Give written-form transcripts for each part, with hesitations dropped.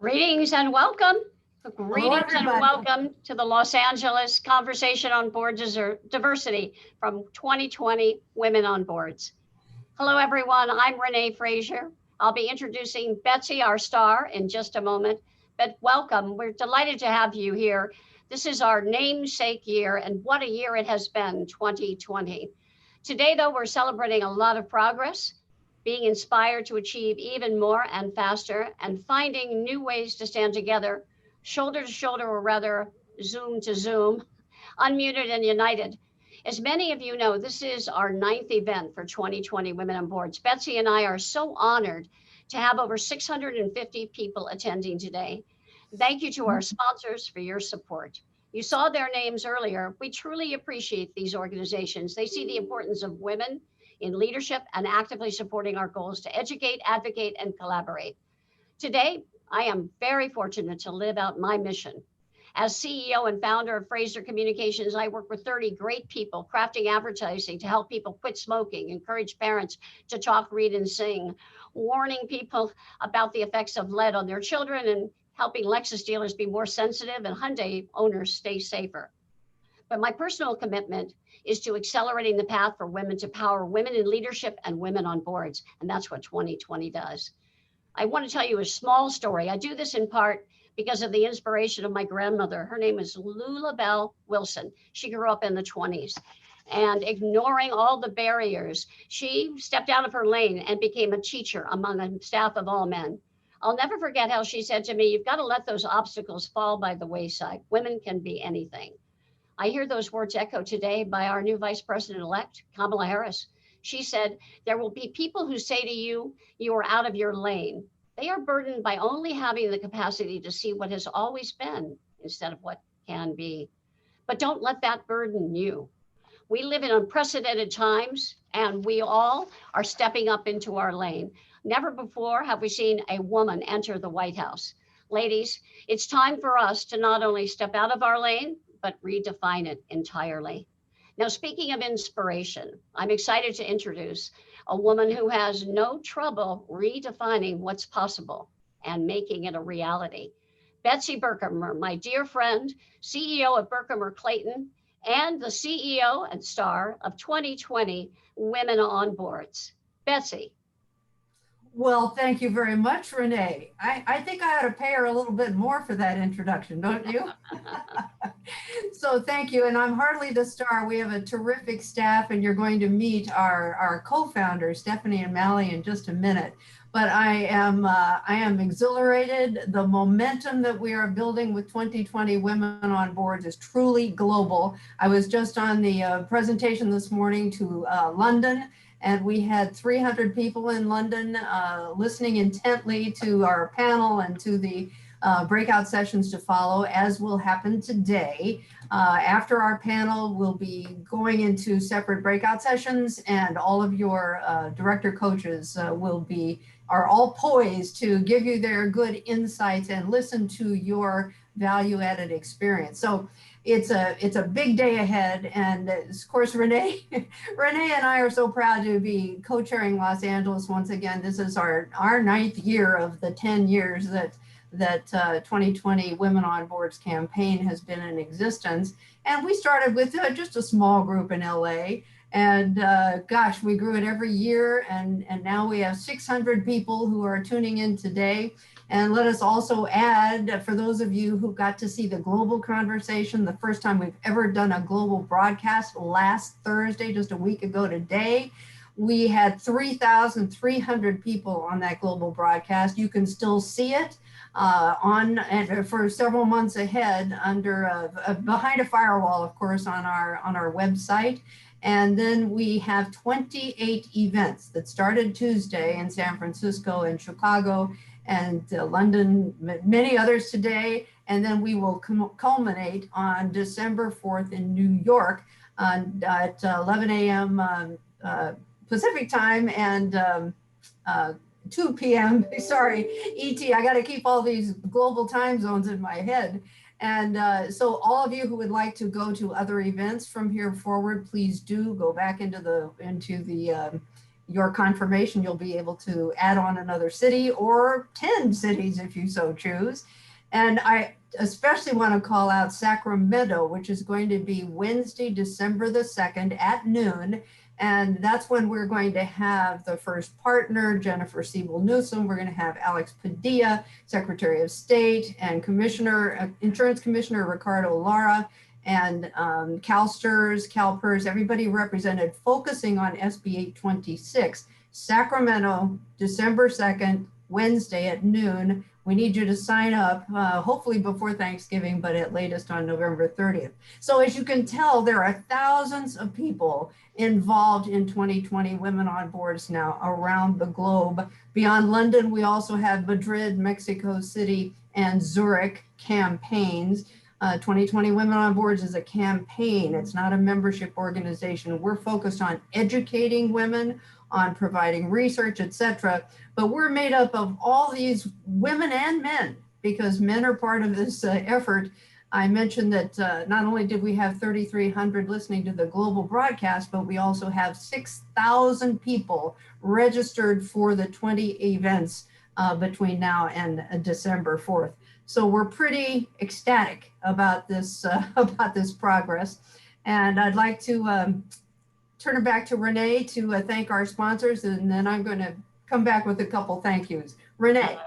Greetings and welcome. Hello, Greetings and everybody. welcome to the Los Angeles Conversation on Board Diversity from 2020 Women on Boards. Hello, everyone. I'm Renee Frazier. I'll be introducing Betsy, our star, in just a moment. But welcome. We're delighted to have you here. This is our namesake year, and what a year it has been, 2020. Today, though, we're celebrating a lot of progress, being inspired to achieve even more and faster, and finding new ways to stand together, shoulder to shoulder, or rather, Zoom to Zoom, unmuted and united. As many of you know, this is our ninth event for 2020 Women on Boards. Betsy and I are so honored to have over 650 people attending today. Thank you to our sponsors for your support. You saw their names earlier. We truly appreciate these organizations. They see the importance of women in leadership and actively supporting our goals to educate, advocate, and collaborate. Today, I am very fortunate to live out my mission. As CEO and founder of Fraser Communications, I work with 30 great people crafting advertising to help people quit smoking, encourage parents to talk, read, and sing, warning people about the effects of lead on their children, and helping Lexus dealers be more sensitive and Hyundai owners stay safer. But my personal commitment is to accelerating the path for women to power women in leadership and women on boards. And that's what 2020 does. I want to tell you a small story. I do this in part because of the inspiration of my grandmother. Her name is Lula Bell Wilson. She grew up in the 20s. And ignoring all the barriers, she stepped out of her lane and became a teacher among a staff of all men. I'll never forget how she said to me, "You've got to let those obstacles fall by the wayside. Women can be anything." I hear those words echo today by our new Vice President-elect, Kamala Harris. She said, "There will be people who say to you, you are out of your lane. They are burdened by only having the capacity to see what has always been instead of what can be. But don't let that burden you. We live in unprecedented times, and we all are stepping up into our lane. Never before have we seen a woman enter the White House. Ladies, it's time for us to not only step out of our lane, but redefine it entirely." Now, speaking of inspiration, I'm excited to introduce a woman who has no trouble redefining what's possible and making it a reality. Betsy Berkemer, my dear friend, CEO of Berkemer Clayton, and the CEO and star of 2020 Women on Boards. Betsy. Well, thank you very much, Renee. I think I ought to pay her a little bit more for that introduction, don't you? So thank you. And I'm hardly the star. We have a terrific staff, and you're going to meet our co-founders, Stephanie and Mally, in just a minute. But I am exhilarated. The momentum that we are building with 2020 Women on Boards is truly global. I was just on the presentation this morning to London, and we had 300 people in London listening intently to our panel and to the breakout sessions to follow, as will happen today. After our panel, we'll be going into separate breakout sessions, and all of your director coaches are all poised to give you their good insights and listen to your value-added experience. So it's a big day ahead, and of course, Renee and I are so proud to be co-chairing Los Angeles once again. This is our ninth year of the 10 years that 2020 Women on Boards campaign has been in existence. And we started with just a small group in LA. And gosh, we grew it every year. And now we have 600 people who are tuning in today. And let us also add, for those of you who got to see the global conversation, the first time we've ever done a global broadcast last Thursday, just a week ago today, we had 3,300 people on that global broadcast. You can still see it for several months ahead under behind a firewall, of course, on our website. And then we have 28 events that started Tuesday in San Francisco and Chicago and London, many others today. And then we will culminate on December 4th in New York at 11 a.m. Pacific time and 2 p.m. Sorry, ET. I got to keep all these global time zones in my head. And so all of you who would like to go to other events from here forward, please do go back into the your confirmation, you'll be able to add on another city or 10 cities if you so choose. And I especially want to call out Sacramento, which is going to be Wednesday, December the 2nd at noon. And that's when we're going to have the first partner, Jennifer Siebel Newsom. We're going to have Alex Padilla, Secretary of State, and Insurance Commissioner Ricardo Lara, and CalSTRS, CalPERS, everybody represented, focusing on SB 826. Sacramento, December 2nd, Wednesday at noon. We need you to sign up, hopefully before Thanksgiving, but at latest on November 30th. So as you can tell, there are thousands of people involved in 2020 Women on Boards now around the globe. Beyond London, we also have Madrid, Mexico City, and Zurich campaigns. 2020 Women on Boards is a campaign. It's not a membership organization. We're focused on educating women, on providing research, etc. But we're made up of all these women and men, because men are part of this effort. I mentioned that not only did we have 3,300 listening to the global broadcast, but we also have 6,000 people registered for the 20 events between now and December 4th. So we're pretty ecstatic about this progress. And I'd like to turn it back to Renee to thank our sponsors, and then I'm going to come back with a couple thank yous. Renee.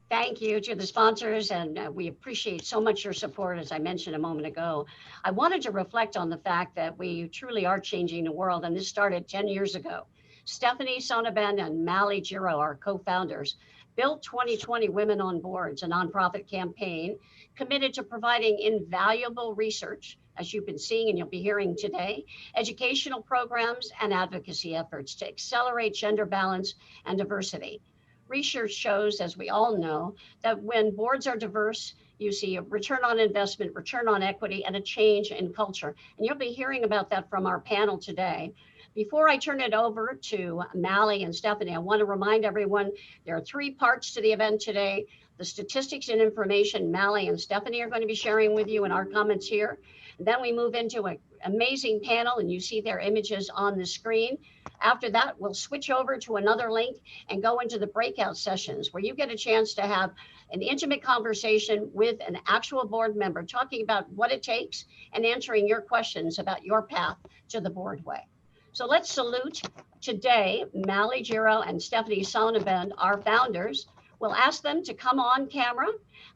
Thank you to the sponsors, and we appreciate so much your support, as I mentioned a moment ago. I wanted to reflect on the fact that we truly are changing the world, and this started 10 years ago. Stephanie Sonnabend and Mally Giro, our co-founders, built 2020 Women on Boards, a nonprofit campaign committed to providing invaluable research, as you've been seeing and you'll be hearing today, educational programs and advocacy efforts to accelerate gender balance and diversity. Research shows, as we all know, that when boards are diverse, you see a return on investment, return on equity, and a change in culture. And you'll be hearing about that from our panel today. Before I turn it over to Mally and Stephanie, I want to remind everyone there are 3 parts to the event today. The statistics and information Mally and Stephanie are going to be sharing with you in our comments here. And then we move into an amazing panel, and you see their images on the screen. After that, we'll switch over to another link and go into the breakout sessions where you get a chance to have an intimate conversation with an actual board member, talking about what it takes and answering your questions about your path to the board way. So let's salute today Mally Giro and Stephanie Sonnabend, our founders. We'll ask them to come on camera,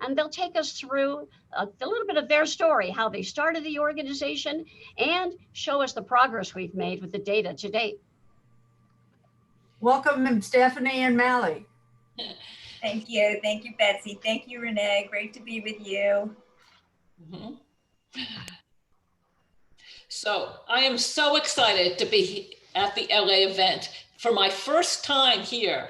and they'll take us through a little bit of their story, how they started the organization, and show us the progress we've made with the data to date. Welcome, Stephanie and Mally. Thank you, Betsy. Thank you, Renee. Great to be with you. Mm-hmm. So I am so excited to be at the LA event for my first time here.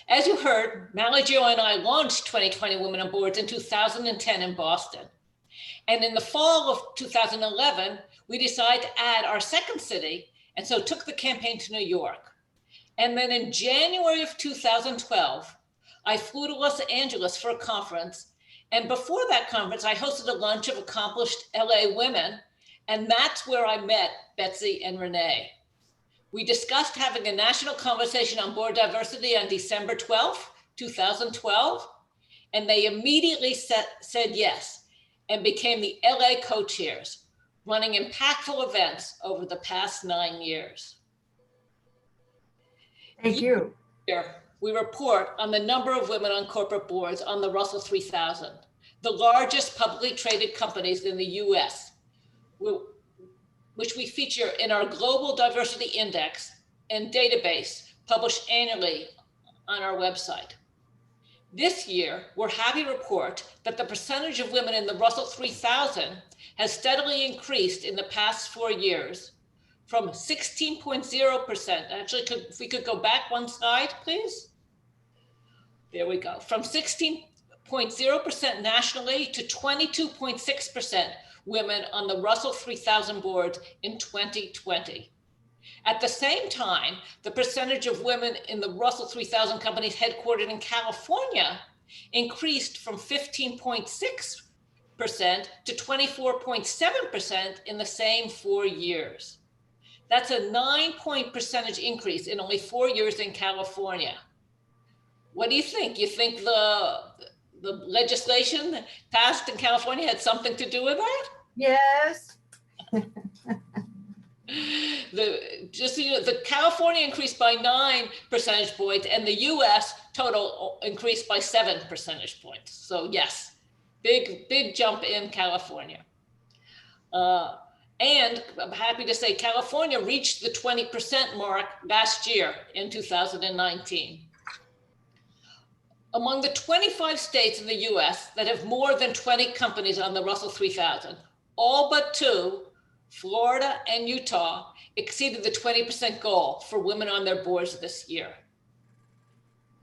As you heard, Mally Giro and I launched 2020 Women on Boards in 2010 in Boston. And in the fall of 2011, we decided to add our second city, and so took the campaign to New York. And then in January of 2012, I flew to Los Angeles for a conference. And before that conference, I hosted a lunch of accomplished LA women. And that's where I met Betsy and Renee. We discussed having a national conversation on board diversity on December 12th, 2012. And they immediately said yes and became the LA co-chairs, running impactful events over the past 9 years. Thank you. Here, we report on the number of women on corporate boards on the Russell 3000, the largest publicly traded companies in the US, which we feature in our Global Diversity Index and database published annually on our website. This year, we're happy to report that the percentage of women in the Russell 3000 has steadily increased in the past 4 years from 16.0%. Actually, if we could go back one slide, please. There we go. From 16.0% nationally to 22.6% women on the Russell 3000 board in 2020. At the same time, the percentage of women in the Russell 3000 companies headquartered in California increased from 15.6% to 24.7% in the same 4 years. That's a 9-point percentage increase in only 4 years in California. What do you think? You think the legislation passed in California had something to do with that? Yes. Just so you know, the California increased by 9 percentage points, and the U.S. total increased by 7 percentage points. So yes, big jump in California. And I'm happy to say California reached the 20% mark last year in 2019. Among the 25 states in the US that have more than 20 companies on the Russell 3000, all but 2, Florida and Utah, exceeded the 20% goal for women on their boards this year.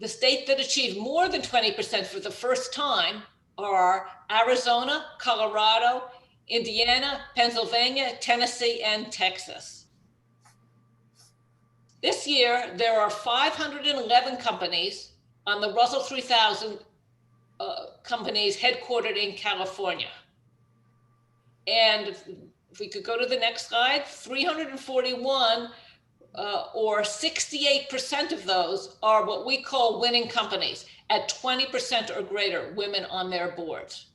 The states that achieved more than 20% for the first time are Arizona, Colorado, Indiana, Pennsylvania, Tennessee, and Texas. This year, there are 511 companies on the Russell 3000 companies headquartered in California. And if we could go to the next slide, 341 or 68% of those are what we call winning companies at 20% or greater women on their boards.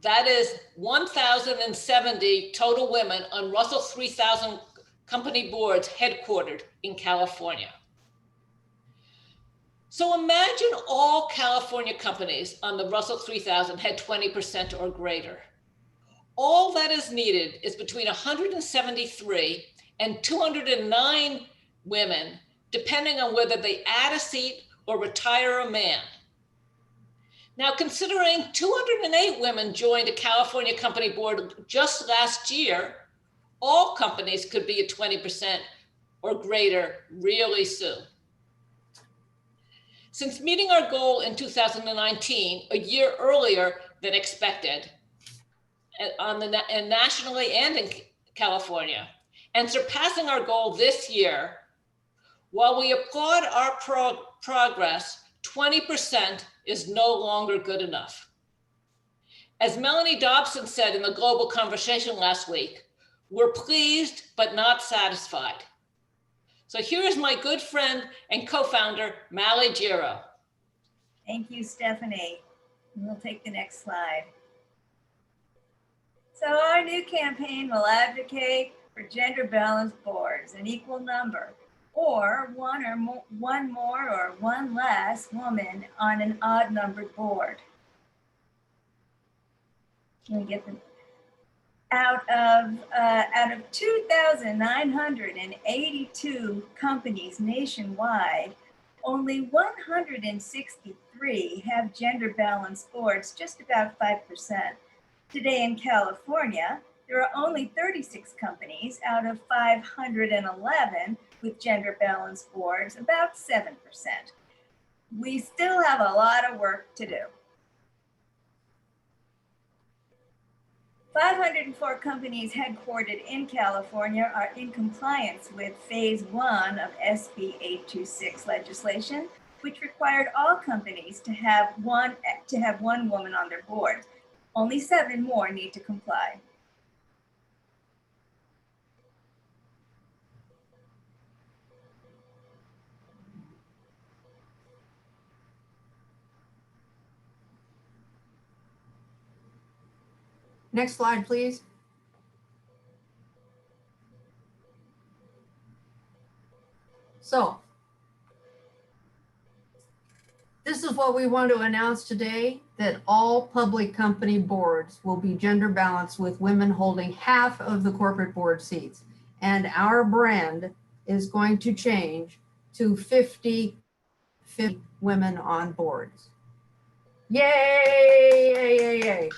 That is 1,070 total women on Russell 3000 company boards headquartered in California. So imagine all California companies on the Russell 3000 had 20% or greater. All that is needed is between 173 and 209 women, depending on whether they add a seat or retire a man. Now, considering 208 women joined a California company board just last year, all companies could be at 20% or greater really soon. Since meeting our goal in 2019, a year earlier than expected, and nationally and in California, and surpassing our goal this year, while we applaud our progress, 20% is no longer good enough. As Melanie Dobson said in the Global Conversation last week, we're pleased but not satisfied. So here is my good friend and co-founder, Mally Giro. Thank you, Stephanie. We'll take the next slide. So our new campaign will advocate for gender balanced boards, an equal number, or one more or one less woman on an odd numbered board. Let me get them. Out of 2,982 companies nationwide, only 163 have gender balanced boards, just about 5%. Today in California, there are only 36 companies out of 511 with gender balanced boards, about 7%. We still have a lot of work to do. 504 companies headquartered in California are in compliance with phase 1 of SB 826 legislation, which required all companies to have one woman on their board. Only 7 more need to comply. Next slide, please. So this is what we want to announce today, that all public company boards will be gender balanced with women holding half of the corporate board seats. And our brand is going to change to 50 women on boards. Yay, yay, yay, yay.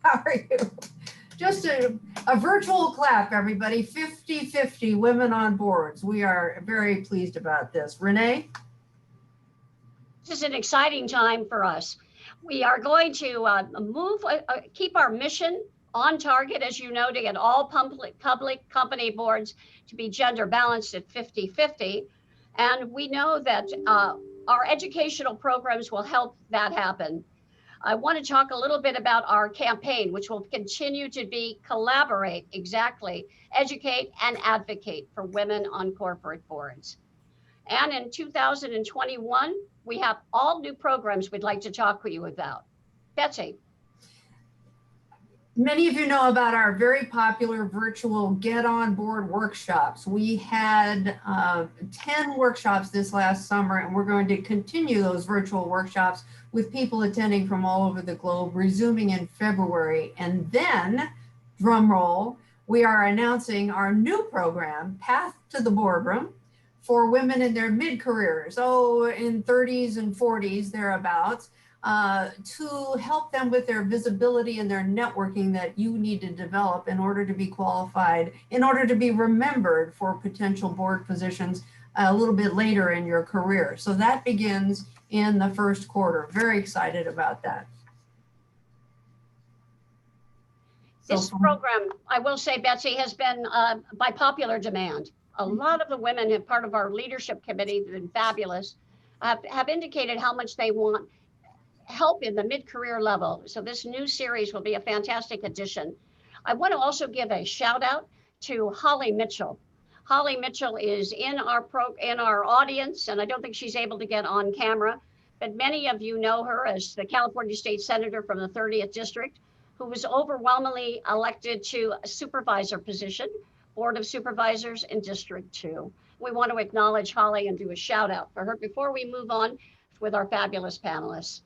How are you? Just a virtual clap, everybody. 50-50 women on boards. We are very pleased about this. Renee? This is an exciting time for us. We are going to keep our mission on target, as you know, to get all public company boards to be gender balanced at 50-50. And we know that our educational programs will help that happen. I want to talk a little bit about our campaign, which will continue to be collaborate, exactly, educate and advocate for women on corporate boards. And in 2021, we have all new programs we'd like to talk with you about. Betsy. Many of you know about our very popular virtual Get On Board workshops. We had 10 workshops this last summer, and we're going to continue those virtual workshops with people attending from all over the globe, resuming in February. And then, drum roll, we are announcing our new program, Path to the Boardroom, for women in their mid-careers, in 30s and 40s, thereabouts. To help them with their visibility and their networking that you need to develop in order to be qualified, in order to be remembered for potential board positions a little bit later in your career. So that begins in the first quarter. Very excited about that. This program, I will say, Betsy, has been by popular demand. A lot of the women who are part of our leadership committee have been fabulous, have indicated how much they want help in the mid-career level. So this new series will be a fantastic addition. I want to also give a shout out to Holly Mitchell. Holly Mitchell is in our audience, and I don't think she's able to get on camera, but many of you know her as the California State Senator from the 30th District, who was overwhelmingly elected to a supervisor position, Board of Supervisors in District 2. We want to acknowledge Holly and do a shout out for her before we move on with our fabulous panelists.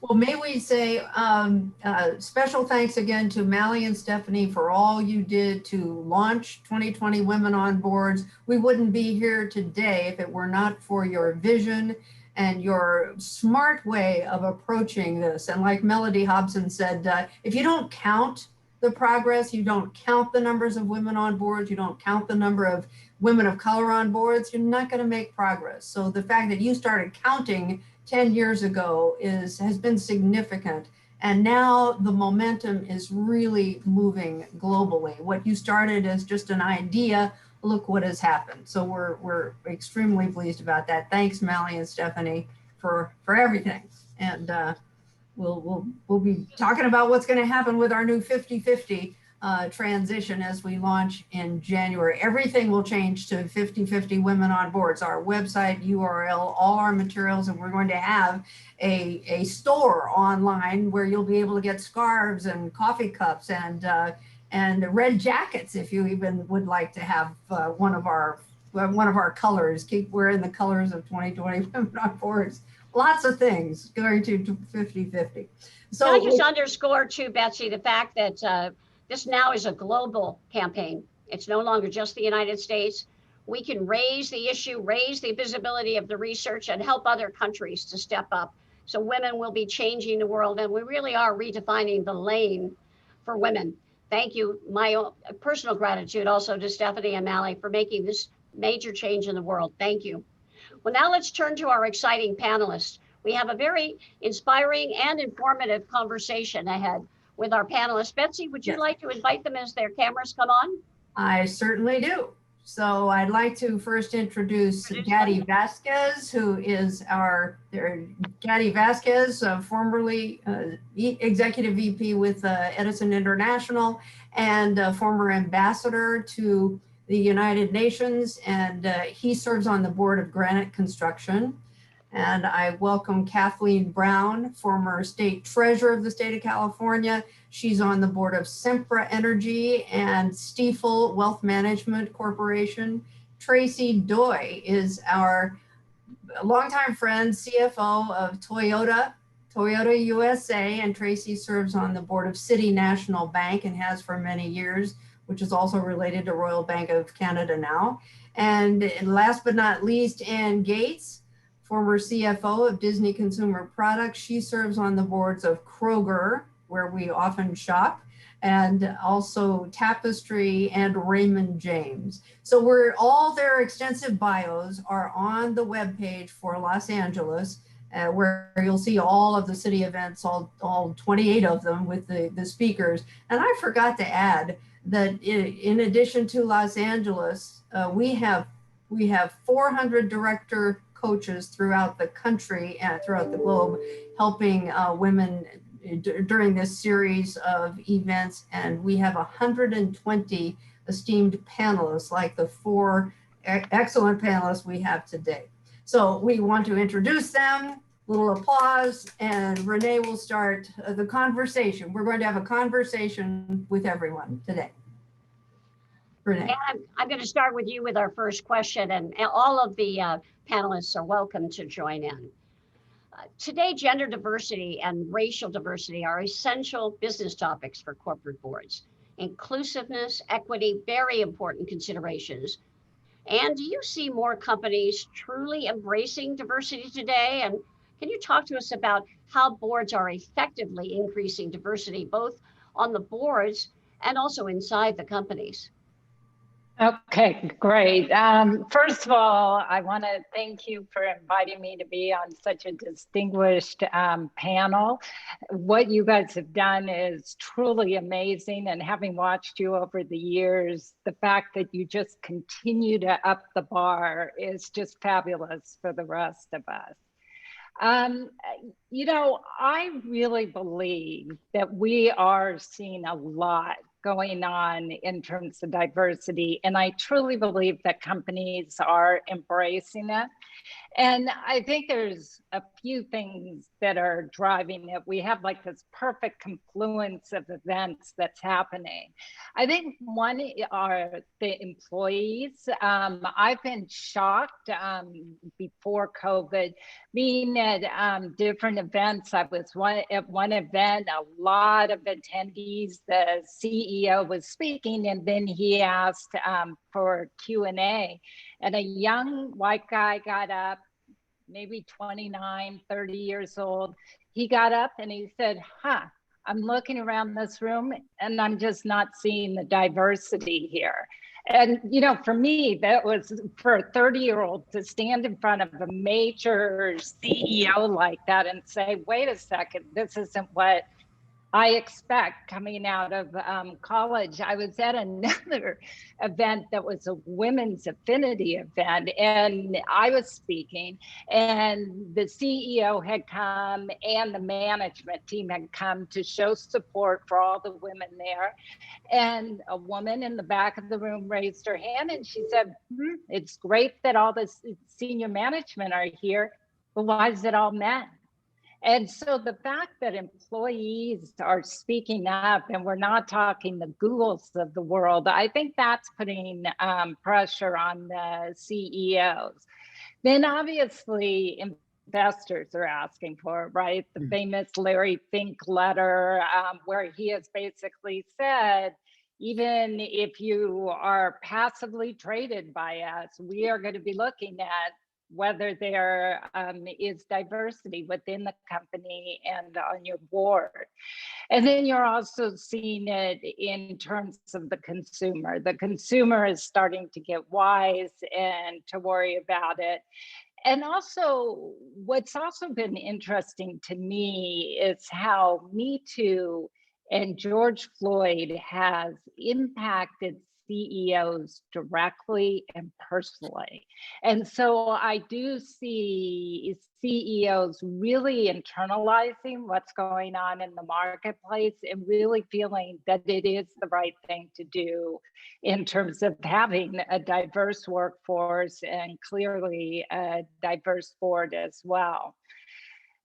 Well, may we say special thanks again to Mally and Stephanie for all you did to launch 2020 Women on Boards. We wouldn't be here today if it were not for your vision and your smart way of approaching this. And like Melody Hobson said, if you don't count the progress, you don't count the numbers of women on boards, you don't count the number of women of color on boards, you're not going to make progress. So the fact that you started counting 10 years ago has been significant. And now the momentum is really moving globally. What you started as just an idea, look what has happened. So we're extremely pleased about that. Thanks, Mally and Stephanie, for everything. And we'll be talking about what's going to happen with our new 50-50 transition as we launch in January. Everything will change to 50-50 women on boards, our website, URL, all our materials, and we're going to have a store online where you'll be able to get scarves and coffee cups and red jackets if you even would like to have one of our colors. Keep wearing the colors of 2020 Women on Boards. Lots of things going to 50-50. So can I just underscore too, Betsy, the fact that this now is a global campaign. It's no longer just the United States. We can raise the issue, raise the visibility of the research, and help other countries to step up. So women will be changing the world, and we really are redefining the lane for women. Thank you. My own personal gratitude also to Stephanie and Mally for making this major change in the world. Thank you. Well, now let's turn to our exciting panelists. We have a very inspiring and informative conversation ahead with our panelists. Betsy, would you like to invite them as their cameras come on? I certainly do. So I'd like to first introduce Gadi Vasquez, who is Gadi Vasquez, formerly Executive VP with Edison International and former ambassador to the United Nations, and he serves on the board of Granite Construction. And I welcome Kathleen Brown, former state treasurer of the state of California. She's on the board of Sempra Energy and Stifel Wealth Management Corporation. Tracy Doi is our longtime friend, CFO of Toyota USA, and Tracy serves on the board of City National Bank and has for many years, which is also related to Royal Bank of Canada now. And last but not least, Ann Gates, former CFO of Disney Consumer Products. She serves on the boards of Kroger, where we often shop, and also Tapestry and Raymond James. So all their extensive bios are on the webpage for Los Angeles, where you'll see all of the city events, all 28 of them with the speakers. And I forgot to add that in addition to Los Angeles, we have 400 director coaches throughout the country and throughout the globe, helping women during this series of events. And we have 120 esteemed panelists, like the 4 excellent panelists we have today. So we want to introduce them, little applause, and Renee will start the conversation. We're going to have a conversation with everyone today. Renee. And I'm going to start with you with our first question, and all of the panelists are welcome to join in. Today, gender diversity and racial diversity are essential business topics for corporate boards. Inclusiveness, equity, very important considerations. And do you see more companies truly embracing diversity today? And can you talk to us about how boards are effectively increasing diversity, both on the boards and also inside the companies? Okay, great. First of all, I want to thank you for inviting me to be on such a distinguished panel. What you guys have done is truly amazing, and having watched you over the years, the fact that you just continue to up the bar is just fabulous for the rest of us. You know, I really believe that we are seeing a lot going on in terms of diversity, and I truly believe that companies are embracing it. And I think there's a few things that are driving it. We have like this perfect confluence of events that's happening. I think one are the employees. I've been shocked before COVID, being at different events. I was at one event, a lot of attendees, the CEO was speaking, and then he asked for Q&A. And a young white guy got up, maybe 29, 30 years old. He got up and he said, I'm looking around this room and I'm just not seeing the diversity here. And, you know, for me, that was, for a 30-year-old to stand in front of a major CEO like that and say, wait a second, this isn't what I expect coming out of college. I was at another event that was a women's affinity event, and I was speaking, and the CEO had come and the management team had come to show support for all the women there. And a woman in the back of the room raised her hand and she said, it's great that all the senior management are here, but why is it all men? And so the fact that employees are speaking up, and we're not talking the Googles of the world, I think that's putting pressure on the CEOs. Then obviously investors are asking for it, right? The famous Larry Fink letter, where he has basically said, even if you are passively traded by us, we are going to be looking at whether there is diversity within the company and on your board. And then you're also seeing it in terms of the consumer. The consumer is starting to get wise and to worry about it. And also, what's also been interesting to me is how Me Too and George Floyd has impacted CEOs directly and personally. And so I do see CEOs really internalizing what's going on in the marketplace and really feeling that it is the right thing to do in terms of having a diverse workforce and clearly a diverse board as well.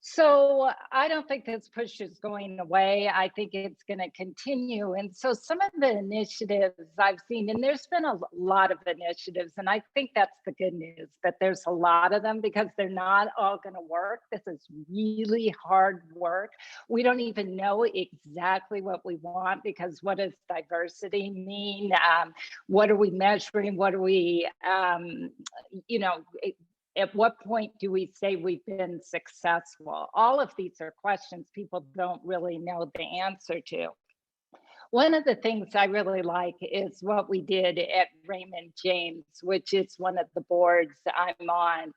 So I don't think this push is going away. I think it's going to continue. And so some of the initiatives I've seen, and there's been a lot of initiatives, and I think that's the good news, that there's a lot of them because they're not all going to work. This is really hard work. We don't even know exactly what we want, because what does diversity mean? What are we measuring? What are we, at what point do we say we've been successful? All of these are questions people don't really know the answer to. One of the things I really like is what we did at Raymond James, which is one of the boards I'm on.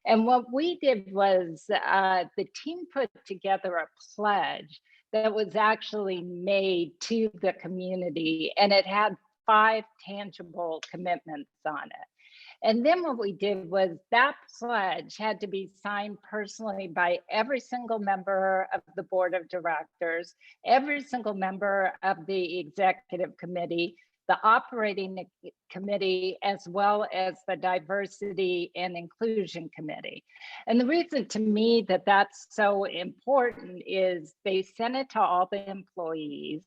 And what we did was the team put together a pledge that was actually made to the community, and it had 5 tangible commitments on it. And then what we did was that pledge had to be signed personally by every single member of the board of directors, every single member of the executive committee, the operating committee, as well as the diversity and inclusion committee. And the reason to me that that's so important is they sent it to all the employees.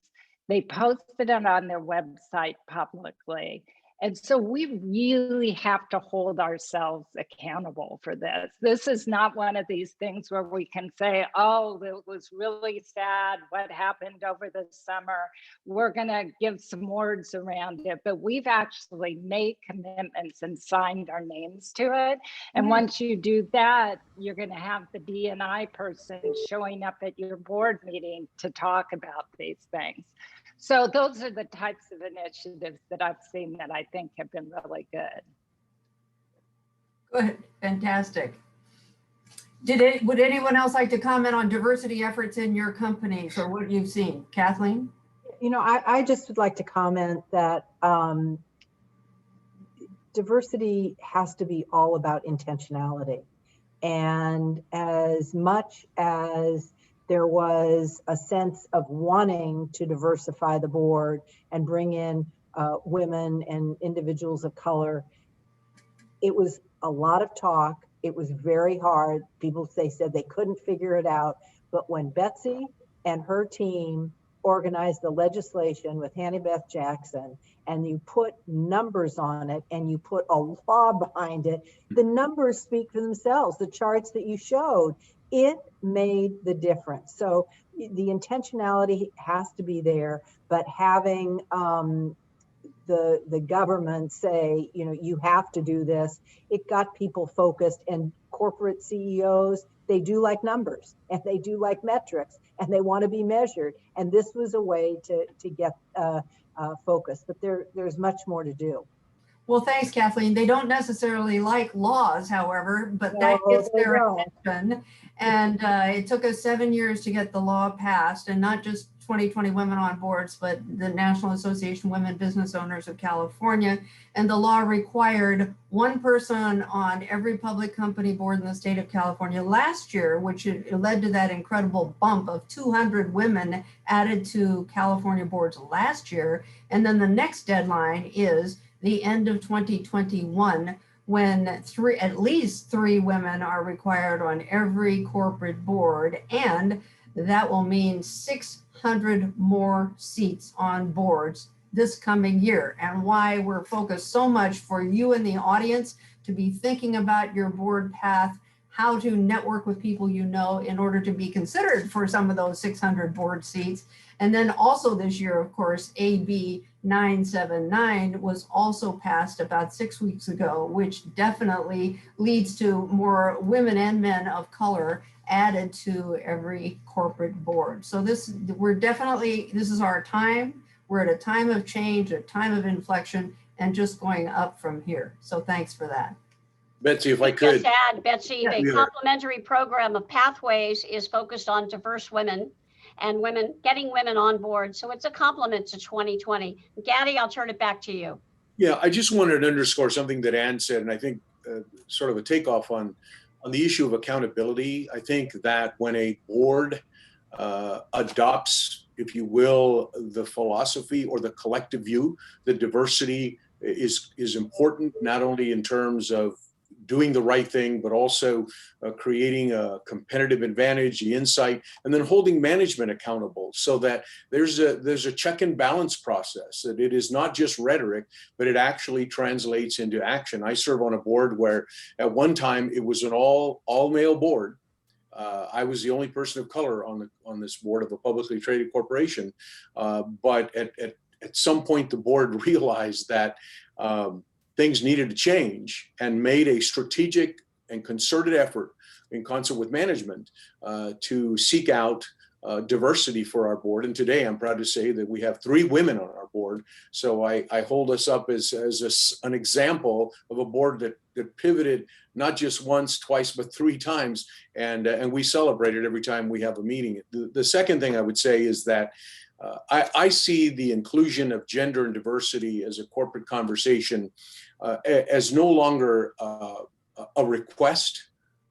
They posted it on their website publicly. And so we really have to hold ourselves accountable for this. This is not one of these things where we can say, oh, it was really sad what happened over the summer. We're going to give some words around it, but we've actually made commitments and signed our names to it. And once you do that, you're going to have the D&I person showing up at your board meeting to talk about these things. So those are the types of initiatives that I've seen that I think have been really good. Good, fantastic. Would anyone else like to comment on diversity efforts in your companies or what you've seen? Kathleen? You know, I just would like to comment that diversity has to be all about intentionality. And as much as there was a sense of wanting to diversify the board and bring in women and individuals of color, it was a lot of talk. It was very hard. People, they said they couldn't figure it out. But when Betsy and her team organized the legislation with Hannah Beth Jackson, and you put numbers on it and you put a law behind it, the numbers speak for themselves. The charts that you showed, it made the difference. So the intentionality has to be there, but having the government say, you know, you have to do this, it got people focused. And corporate CEOs, they do like numbers and they do like metrics and they want to be measured. And this was a way to get focused, but there's much more to do. Well, thanks, Kathleen. They don't necessarily like laws, however, but that gets their attention. And it took us 7 years to get the law passed, and not just 2020 Women on Boards, but the National Association of Women Business Owners of California. And the law required one person on every public company board in the state of California last year, which it led to that incredible bump of 200 women added to California boards last year. And then the next deadline is the end of 2021, when at least 3 women are required on every corporate board, and that will mean 600 more seats on boards this coming year. And why we're focused so much for you in the audience to be thinking about your board path, how to network with people you know in order to be considered for some of those 600 board seats. And then also this year, of course, AB 979 was also passed about 6 weeks ago, which definitely leads to more women and men of color added to every corporate board. So this is our time. We're at a time of change, a time of inflection, and just going up from here. So thanks for that. Betsy, if I could. Just add, Betsy, the complementary program of Pathways is focused on diverse women and getting women on board. So it's a complement to 2020. Gaddy, I'll turn it back to you. Yeah, I just wanted to underscore something that Ann said, and I think sort of a takeoff on the issue of accountability. I think that when a board adopts, if you will, the philosophy or the collective view, that diversity is important, not only in terms of doing the right thing, but also creating a competitive advantage, the insight, and then holding management accountable so that there's a check and balance process, that it is not just rhetoric, but it actually translates into action. I serve on a board where at one time it was an all male board. I was the only person of color on this board of a publicly traded corporation. But at some point, the board realized that things needed to change and made a strategic and concerted effort in concert with management to seek out diversity for our board. And today I'm proud to say that we have 3 women on our board. So I hold us up as an example of a board that pivoted not just once, twice, but 3 times. And we celebrate it every time we have a meeting. The second thing I would say is that I see the inclusion of gender and diversity as a corporate conversation as no longer a request,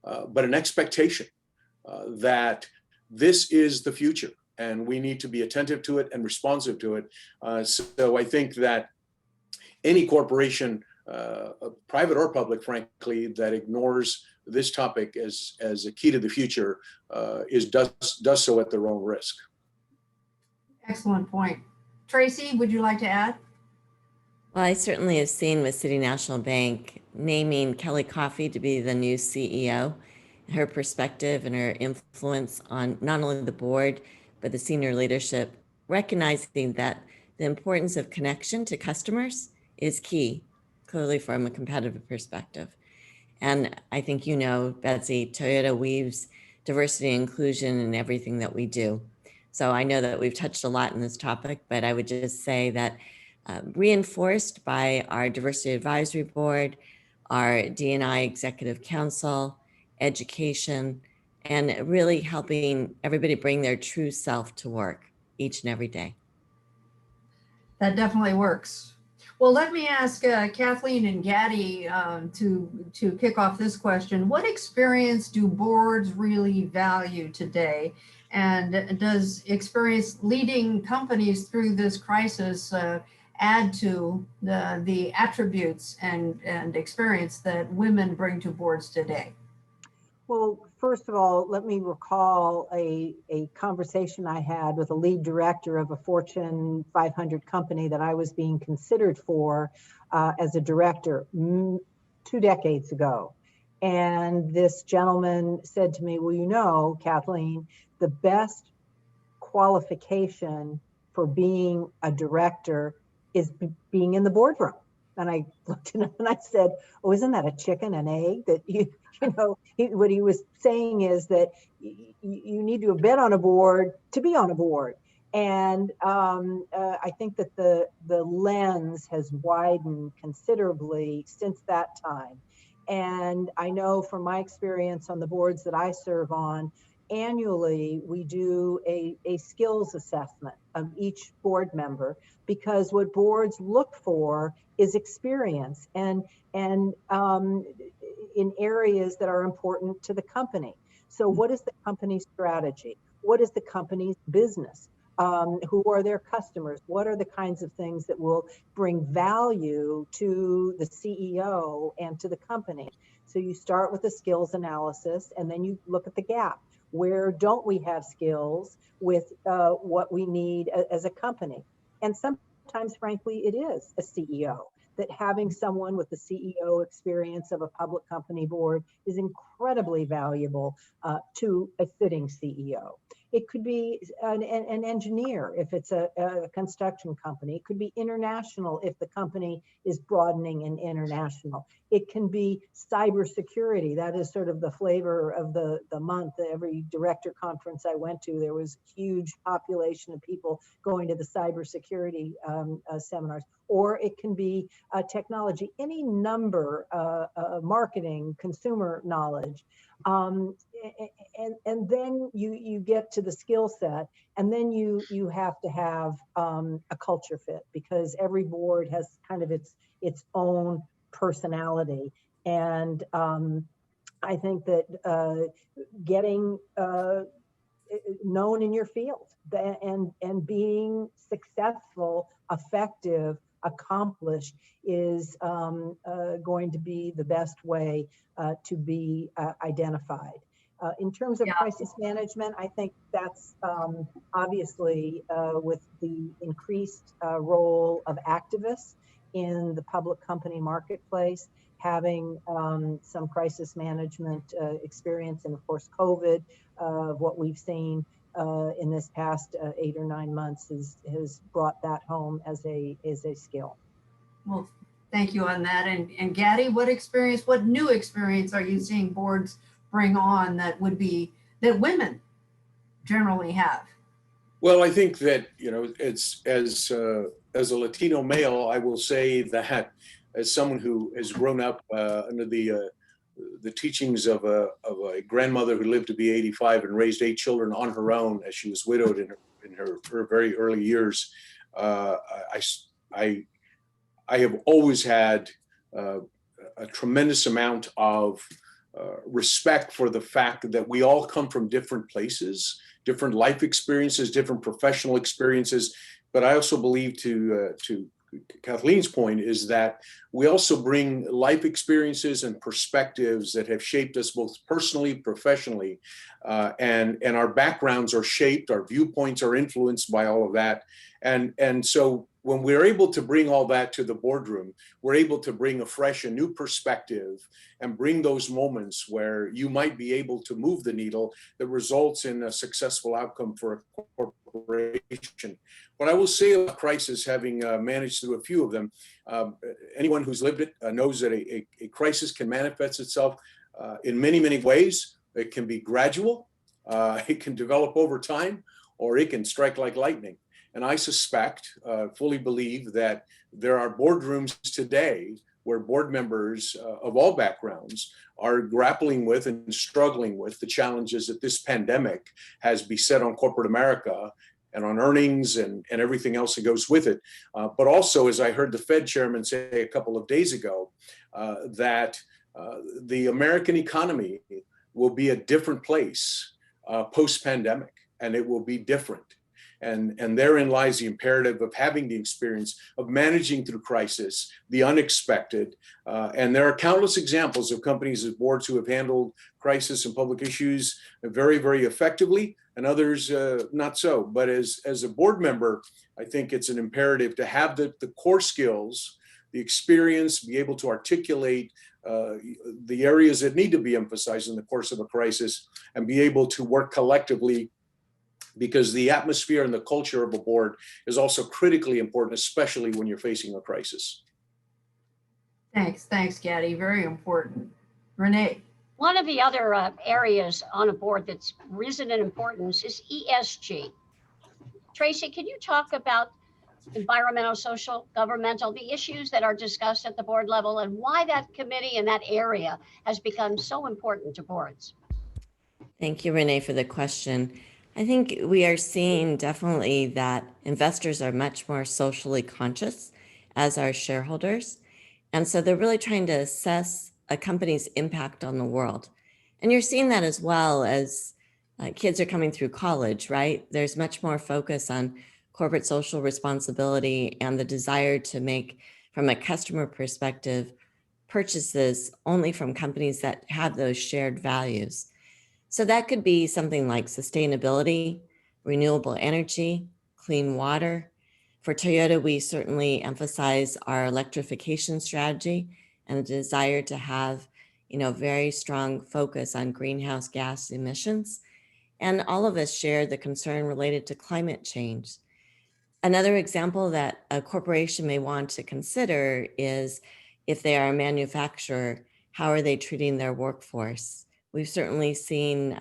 but an expectation that this is the future and we need to be attentive to it and responsive to it. So I think that any corporation, private or public, frankly, that ignores this topic as a key to the future does so at their own risk. Excellent point. Tracy, would you like to add? Well, I certainly have seen with City National Bank naming Kelly Coffey to be the new CEO, her perspective and her influence on not only the board, but the senior leadership, recognizing that the importance of connection to customers is key, clearly from a competitive perspective. And I think, you know, Betsy, Toyota weaves diversity and inclusion in everything that we do. So I know that we've touched a lot in this topic, but I would just say that reinforced by our Diversity Advisory Board, our D&I Executive Council, education, and really helping everybody bring their true self to work each and every day. That definitely works. Well, let me ask Kathleen and Gaddy to kick off this question. What experience do boards really value today? And does experience leading companies through this crisis add to the attributes and experience that women bring to boards today? Well, first of all, let me recall a conversation I had with a lead director of a Fortune 500 company that I was being considered for as a director 2 decades ago. And this gentleman said to me, well, you know, Kathleen, the best qualification for being a director is being in the boardroom. And I looked at him and I said, oh, isn't that a chicken and egg? That you know, what he was saying is that you need to have been on a board to be on a board. And I think that the lens has widened considerably since that time. And I know from my experience on the boards that I serve on, annually we do a skills assessment of each board member, because what boards look for is experience and in areas that are important to the company. So what is the company's strategy? What is the company's business? Who are their customers? What are the kinds of things that will bring value to the CEO and to the company? So you start with a skills analysis, and then you look at the gap. Where don't we have skills with what we need as a company? And sometimes, frankly, it is a CEO. That having someone with the CEO experience of a public company board is incredibly valuable to a sitting CEO. It could be an engineer if it's a construction company. It could be international if the company is broadening and international. It can be cybersecurity. That is sort of the flavor of the month. Every director conference I went to, there was a huge population of people going to the cybersecurity seminars. Or it can be technology, any number, marketing, consumer knowledge. And then you get to the skill set, and then you have to have a culture fit, because every board has kind of its own personality. And I think that getting known in your field and being successful, effective, accomplished is going to be the best way to be identified. In terms of crisis management, I think that's obviously with the increased role of activists in the public company marketplace, having some crisis management experience, and of course COVID, what we've seen in this past 8 or 9 months has brought that home as a skill. Well, thank you on that. And Gaddy, what new experience are you seeing boards bring on that women generally have? Well, I think that, you know, it's as a Latino male, I will say that as someone who has grown up under the teachings of a grandmother who lived to be 85 and raised 8 children on her own as she was widowed in her in her very early years, I have always had a tremendous amount of respect for the fact that we all come from different places, different life experiences, different professional experiences. But I also believe, to Kathleen's point, is that we also bring life experiences and perspectives that have shaped us both personally, professionally, and our backgrounds are shaped, our viewpoints are influenced by all of that. And so when we're able to bring all that to the boardroom, we're able to bring a fresh and new perspective and bring those moments where you might be able to move the needle that results in a successful outcome for a corporation. What I will say about crisis, having managed through a few of them, anyone who's lived it knows that a crisis can manifest itself in many, many ways. It can be gradual, it can develop over time, or it can strike like lightning. And I suspect, fully believe, that there are boardrooms today where board members of all backgrounds are grappling with and struggling with the challenges that this pandemic has beset on corporate America and on earnings and everything else that goes with it. But also, as I heard the Fed chairman say a couple of days ago, that the American economy will be a different place post-pandemic, and it will be different. And therein lies the imperative of having the experience of managing through crisis, the unexpected. And there are countless examples of companies and boards who have handled crisis and public issues very, very effectively, and others not so. But as a board member, I think it's an imperative to have the core skills, the experience, be able to articulate the areas that need to be emphasized in the course of a crisis, and be able to work collectively, because the atmosphere and the culture of a board is also critically important, especially when you're facing a crisis. Thanks, Gaddy, very important. Renee. One of the other areas on a board that's risen in importance is ESG. Tracy, can you talk about environmental, social, governmental, the issues that are discussed at the board level, and why that committee in that area has become so important to boards? Thank you, Renee, for the question. I think we are seeing definitely that investors are much more socially conscious as our shareholders. And so they're really trying to assess a company's impact on the world. And you're seeing that as well as kids are coming through college, right? There's much more focus on corporate social responsibility and the desire to make, from a customer perspective, purchases only from companies that have those shared values. So that could be something like sustainability, renewable energy, clean water. For Toyota, we certainly emphasize our electrification strategy and the desire to have, very strong focus on greenhouse gas emissions. And all of us share the concern related to climate change. Another example that a corporation may want to consider is, if they are a manufacturer, how are they treating their workforce? We've certainly seen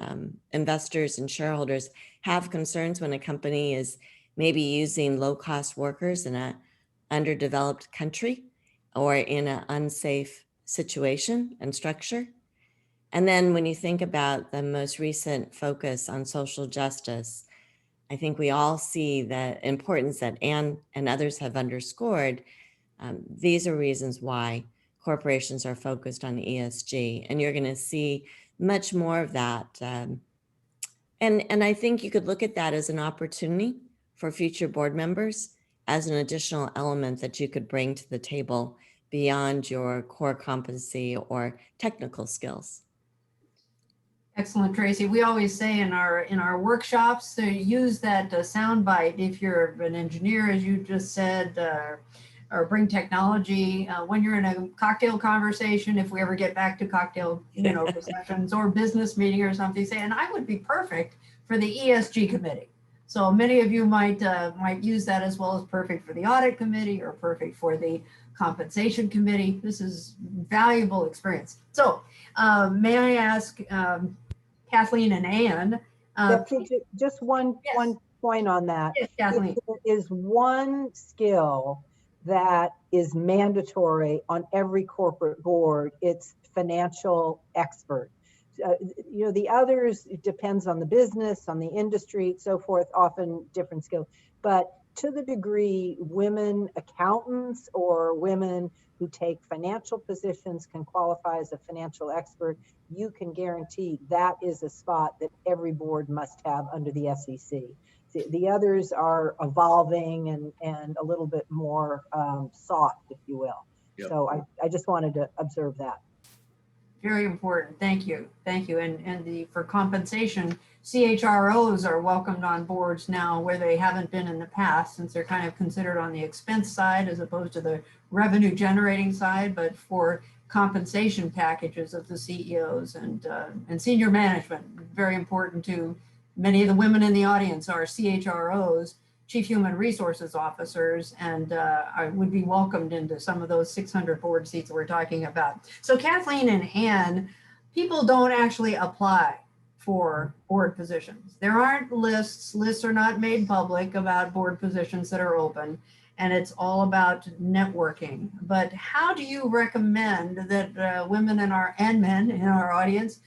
investors and shareholders have concerns when a company is maybe using low-cost workers in an underdeveloped country or in an unsafe situation and structure. And then when you think about the most recent focus on social justice, I think we all see the importance that Anne and others have underscored. These are reasons why corporations are focused on ESG, and you're going to see much more of that. And I think you could look at that as an opportunity for future board members as an additional element that you could bring to the table beyond your core competency or technical skills. Excellent, Tracy. We always say in our workshops to use that soundbite if you're an engineer, as you just said, or bring technology when you're in a cocktail conversation. If we ever get back to cocktail, receptions or business meeting or something, say, and I would be perfect for the ESG committee. So many of you might use that as well as perfect for the audit committee or perfect for the compensation committee. This is valuable experience. So may I ask Kathleen and Anne? Just one point on that. Yes, Kathleen. There is one skill that is mandatory on every corporate board. It's financial expert. the others, it depends on the business, on the industry, so forth, often different skills. But to the degree women accountants or women who take financial positions can qualify as a financial expert, you can guarantee that is a spot that every board must have under the SEC. The others are evolving and a little bit more soft, if you will. Yep. So I just wanted to observe that. Very important. Thank you. Thank you. And for compensation, CHROs are welcomed on boards now where they haven't been in the past, since they're kind of considered on the expense side as opposed to the revenue generating side, but for compensation packages of the CEOs and senior management, very important to many of the women in the audience are CHROs, Chief Human Resources Officers, and I would be welcomed into some of those 600 board seats we're talking about. So Kathleen and Ann, people don't actually apply for board positions. There aren't lists. Lists are not made public about board positions that are open, and it's all about networking. But how do you recommend that women and men in our audience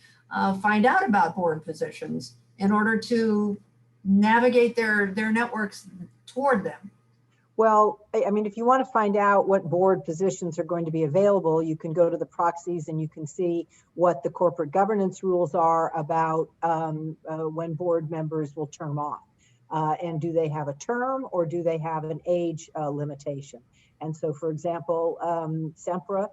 find out about board positions in order to navigate their networks toward them? Well, I mean, if you want to find out what board positions are going to be available, you can go to the proxies and you can see what the corporate governance rules are about when board members will term off. And do they have a term or do they have an age limitation? And so, for example, SEMPRA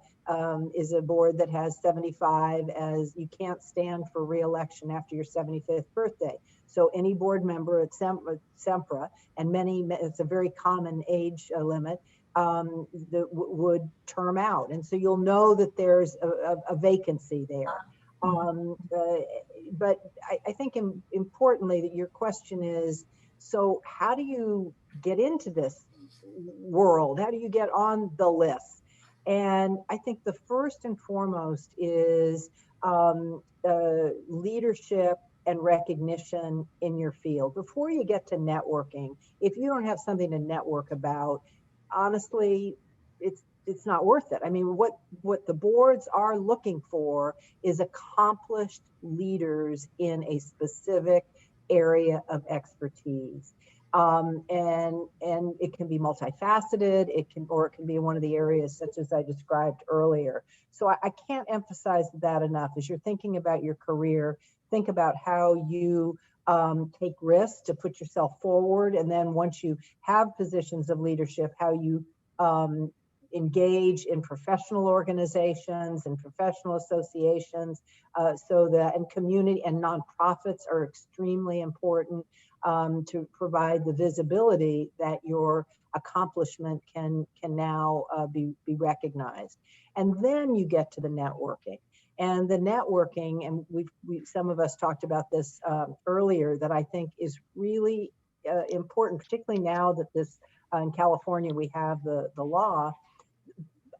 is a board that has 75, as you can't stand for re-election after your 75th birthday. So any board member at SEMPRA, and it's a very common age limit, that would term out. And so you'll know that there's a vacancy there. But I think importantly that your question is, so how do you get into this world? How do you get on the list? And I think the first and foremost is leadership and recognition in your field. Before you get to networking, if you don't have something to network about, honestly, it's not worth it. I mean, what the boards are looking for is accomplished leaders in a specific area of expertise. And it can be multifaceted, it can be one of the areas such as I described earlier. So I can't emphasize that enough. As you're thinking about your career, think about how you take risks to put yourself forward. And then once you have positions of leadership, how you engage in professional organizations and professional associations, and community and nonprofits are extremely important to provide the visibility that your accomplishment can now be recognized. And then you get to the networking. And the networking, and some of us talked about this earlier, that I think is really important, particularly now that this in California we have the law.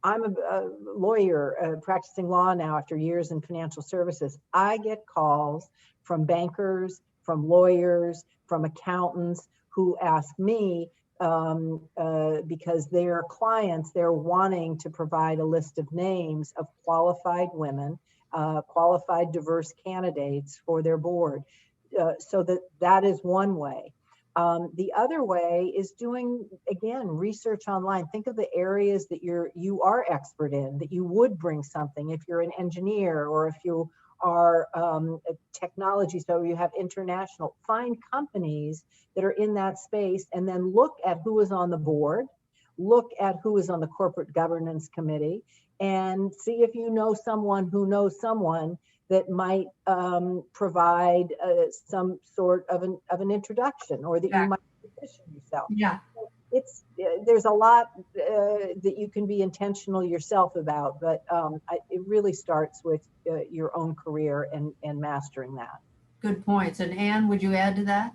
I'm a lawyer practicing law now after years in financial services. I get calls from bankers, from lawyers, from accountants who ask me because their clients, they're wanting to provide a list of names of qualified women, qualified diverse candidates for their board. So that is one way. The other way is doing, again, research online. Think of the areas that you are expert in, that you would bring something if you're an engineer or if you are a technology, so you have international. Find companies that are in that space and then look at who is on the board, look at who is on the corporate governance committee, and see if you know someone who knows someone that might provide some sort of an introduction, or that you might position yourself. Yeah. There's a lot that you can be intentional yourself about, but it really starts with your own career and mastering that. Good points. And Ann, would you add to that?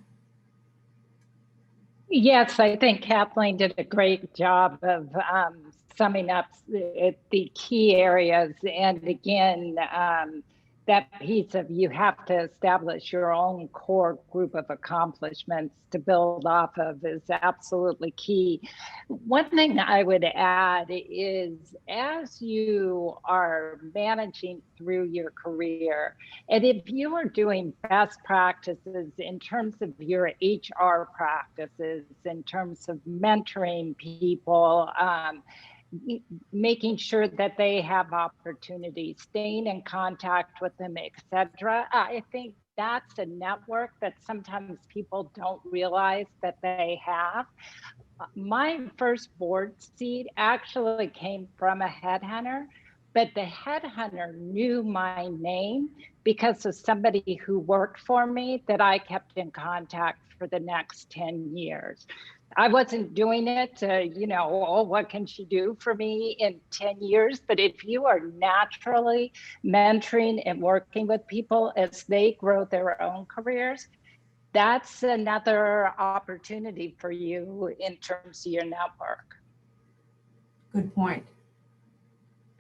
Yes, I think Kathleen did a great job of summing up the key areas. And again, that piece of you have to establish your own core group of accomplishments to build off of is absolutely key. One thing I would add is as you are managing through your career, and if you are doing best practices in terms of your HR practices, in terms of mentoring people, making sure that they have opportunities, staying in contact with them, etc. I think that's a network that sometimes people don't realize that they have. My first board seat actually came from a headhunter, but the headhunter knew my name because of somebody who worked for me that I kept in contact for the next 10 years. I wasn't doing it to, oh, what can she do for me in 10 years? But if you are naturally mentoring and working with people as they grow their own careers, that's another opportunity for you in terms of your network. Good point.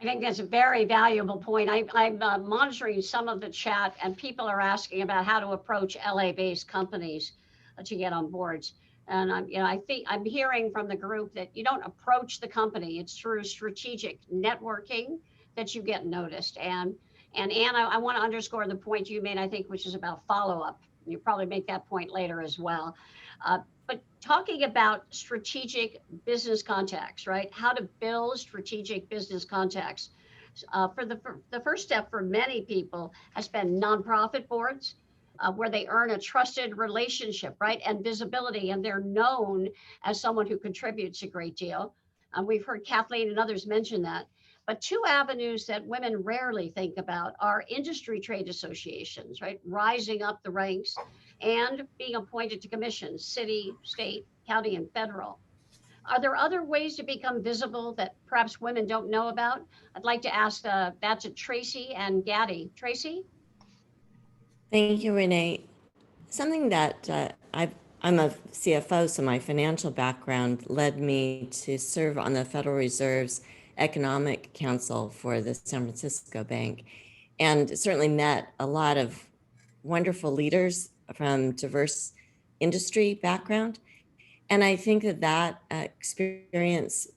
I think that's a very valuable point. I'm monitoring some of the chat, and people are asking about how to approach LA-based companies to get on boards. And I think I'm hearing from the group that you don't approach the company; it's through strategic networking that you get noticed. And Anne, I want to underscore the point you made, I think, which is about follow-up. You probably make that point later as well. But talking about strategic business contacts, right? How to build strategic business contacts. For the first step for many people has been nonprofit boards, where they earn a trusted relationship, right? And visibility, and they're known as someone who contributes a great deal. We've heard Kathleen and others mention that. But two avenues that women rarely think about are industry trade associations, right? Rising up the ranks and being appointed to commissions, city, state, county, and federal. Are there other ways to become visible that perhaps women don't know about? I'd like to ask that to Tracy and Gaddy. Tracy? Thank you, Renee. Something that I'm a CFO, so my financial background led me to serve on the Federal Reserve's Economic Council for the San Francisco Bank, and certainly met a lot of wonderful leaders from diverse industry background. And I think that experience,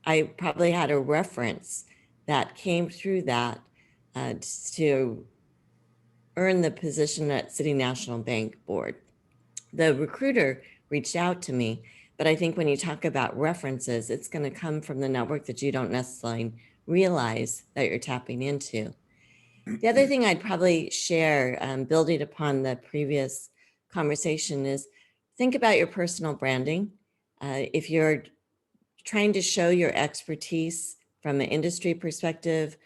I probably had a reference that came through that to earn the position at City National Bank board. The recruiter reached out to me, but I think when you talk about references, it's going to come from the network that you don't necessarily realize that you're tapping into. The other thing I'd probably share, building upon the previous conversation, is think about your personal branding. If you're trying to show your expertise from an industry perspective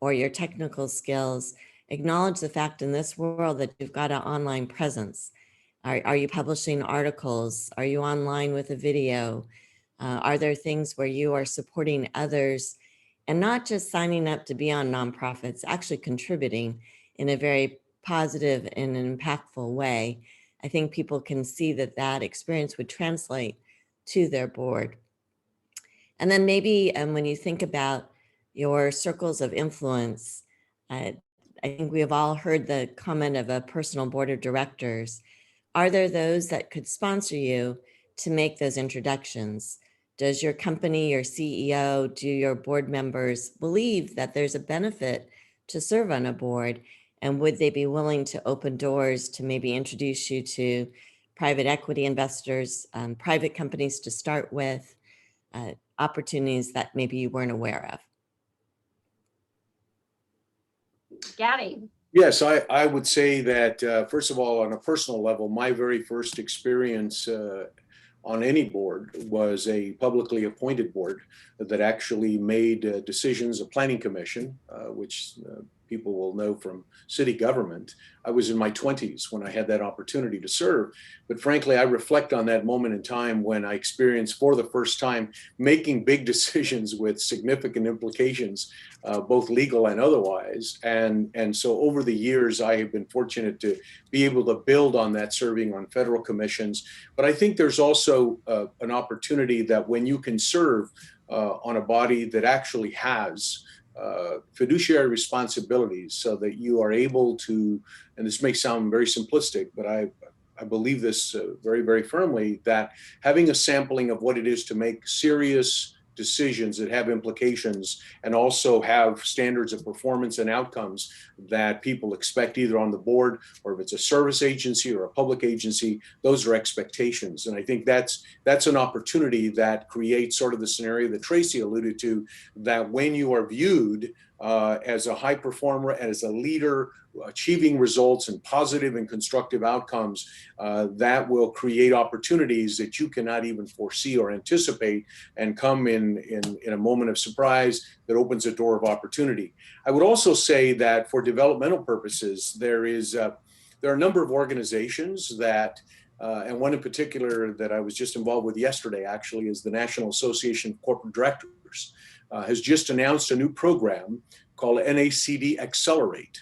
or your technical skills, acknowledge the fact in this world that you've got an online presence. Are you publishing articles? Are you online with a video? Are there things where you are supporting others and not just signing up to be on nonprofits, actually contributing in a very positive and impactful way? I think people can see that that experience would translate to their board. And then maybe when you think about your circles of influence, I think we have all heard the comment of a personal board of directors. Are there those that could sponsor you to make those introductions? Does your company, your CEO, do your board members believe that there's a benefit to serve on a board? And would they be willing to open doors to maybe introduce you to private equity investors, private companies to start with, opportunities that maybe you weren't aware of? Gaddy? Yes, I would say that, first of all, on a personal level, my very first experience on any board was a publicly appointed board that actually made decisions, a planning commission, which people will know from city government. I was in my 20s when I had that opportunity to serve. But frankly, I reflect on that moment in time when I experienced for the first time making big decisions with significant implications, both legal and otherwise. And so over the years, I have been fortunate to be able to build on that, serving on federal commissions. But I think there's also an opportunity that when you can serve on a body that actually has fiduciary responsibilities so that you are able to, and this may sound very simplistic, but I believe this very, very firmly, that having a sampling of what it is to make serious decisions that have implications and also have standards of performance and outcomes that people expect either on the board or if it's a service agency or a public agency, those are expectations. And I think that's an opportunity that creates sort of the scenario that Tracy alluded to, that when you are viewed as a high performer and as a leader achieving results and positive and constructive outcomes, that will create opportunities that you cannot even foresee or anticipate and come in a moment of surprise that opens a door of opportunity. I would also say that for developmental purposes, there are a number of organizations that and one in particular that I was just involved with yesterday actually is the National Association of Corporate Directors, has just announced a new program called NACD Accelerate.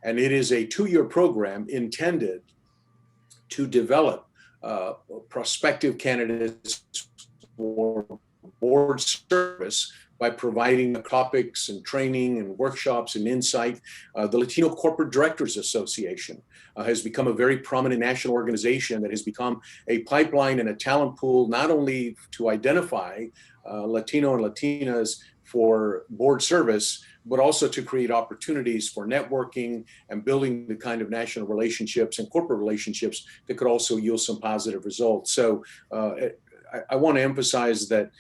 And it is a 2-year program intended to develop prospective candidates for board service by providing topics and training and workshops and insight. The Latino Corporate Directors Association has become a very prominent national organization that has become a pipeline and a talent pool, not only to identify Latino and Latinas for board service, but also to create opportunities for networking and building the kind of national relationships and corporate relationships that could also yield some positive results. So I want to emphasize that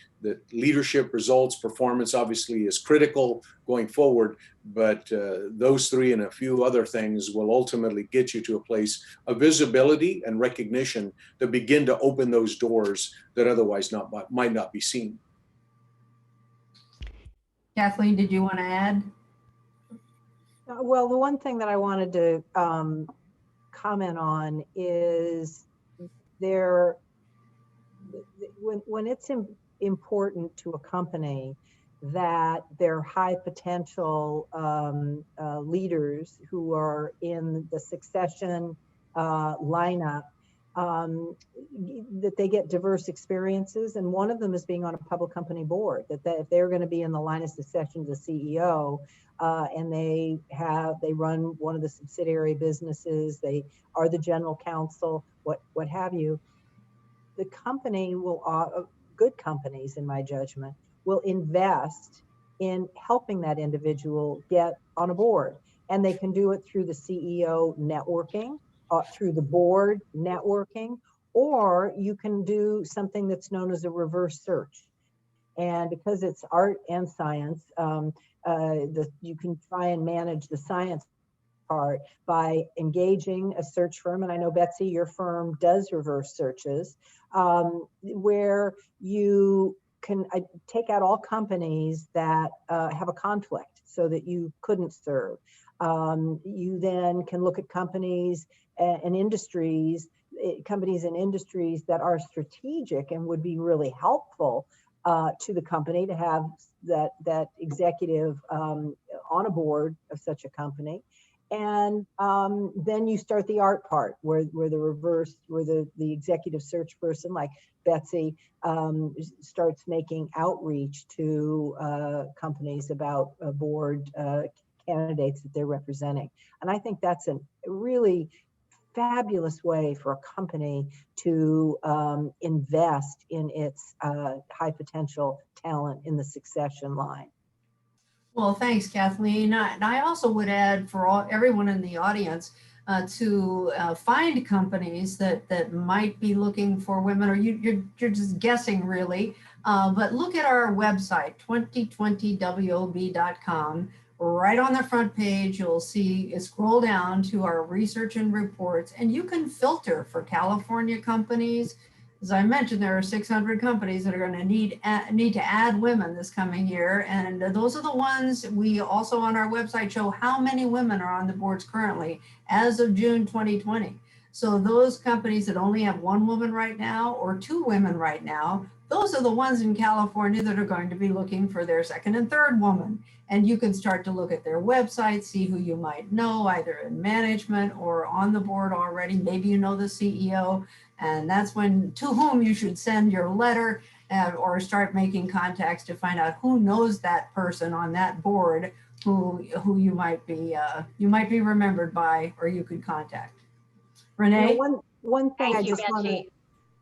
leadership, results, performance obviously is critical going forward, but those three and a few other things will ultimately get you to a place of visibility and recognition that begin to open those doors that otherwise might not be seen. Kathleen, did you want to add? Well, the one thing that I wanted to comment on is when it's important to a company that they're high potential leaders who are in the succession lineup, that they get diverse experiences, and one of them is being on a public company board, that if they're going to be in the line of succession to CEO, and they run one of the subsidiary businesses, they are the general counsel, what have you, the company will, good companies in my judgment, will invest in helping that individual get on a board. And they can do it through the CEO networking, through the board networking, or you can do something that's known as a reverse search. And because it's art and science, you can try and manage the science part by engaging a search firm. And I know, Betsy, your firm does reverse searches, where you can take out all companies that have a conflict so that you couldn't serve. You then can look at companies and industries that are strategic and would be really helpful to the company to have that executive on a board of such a company. And then you start the art part where the executive search person like Betsy starts making outreach to companies about board candidates that they're representing. And I think that's a really fabulous way for a company to invest in its high potential talent in the succession line. Well, thanks, Kathleen. And I also would add for everyone in the audience to find companies that might be looking for women, or you're just guessing really, but look at our website, 2020wob.com. Right on the front page, you'll see, scroll down to our research and reports, and you can filter for California companies. As I mentioned, there are 600 companies that are going to need to add women this coming year. And those are the ones we also on our website show how many women are on the boards currently as of June 2020. So those companies that only have one woman right now or two women right now, those are the ones in California that are going to be looking for their second and third woman. And you can start to look at their website, see who you might know, either in management or on the board already. Maybe you know the CEO, and that's when to whom you should send your letter or start making contacts to find out who knows that person on that board who you might be remembered by, or you could contact. Renee? One thing Thank I you, just want Betsy.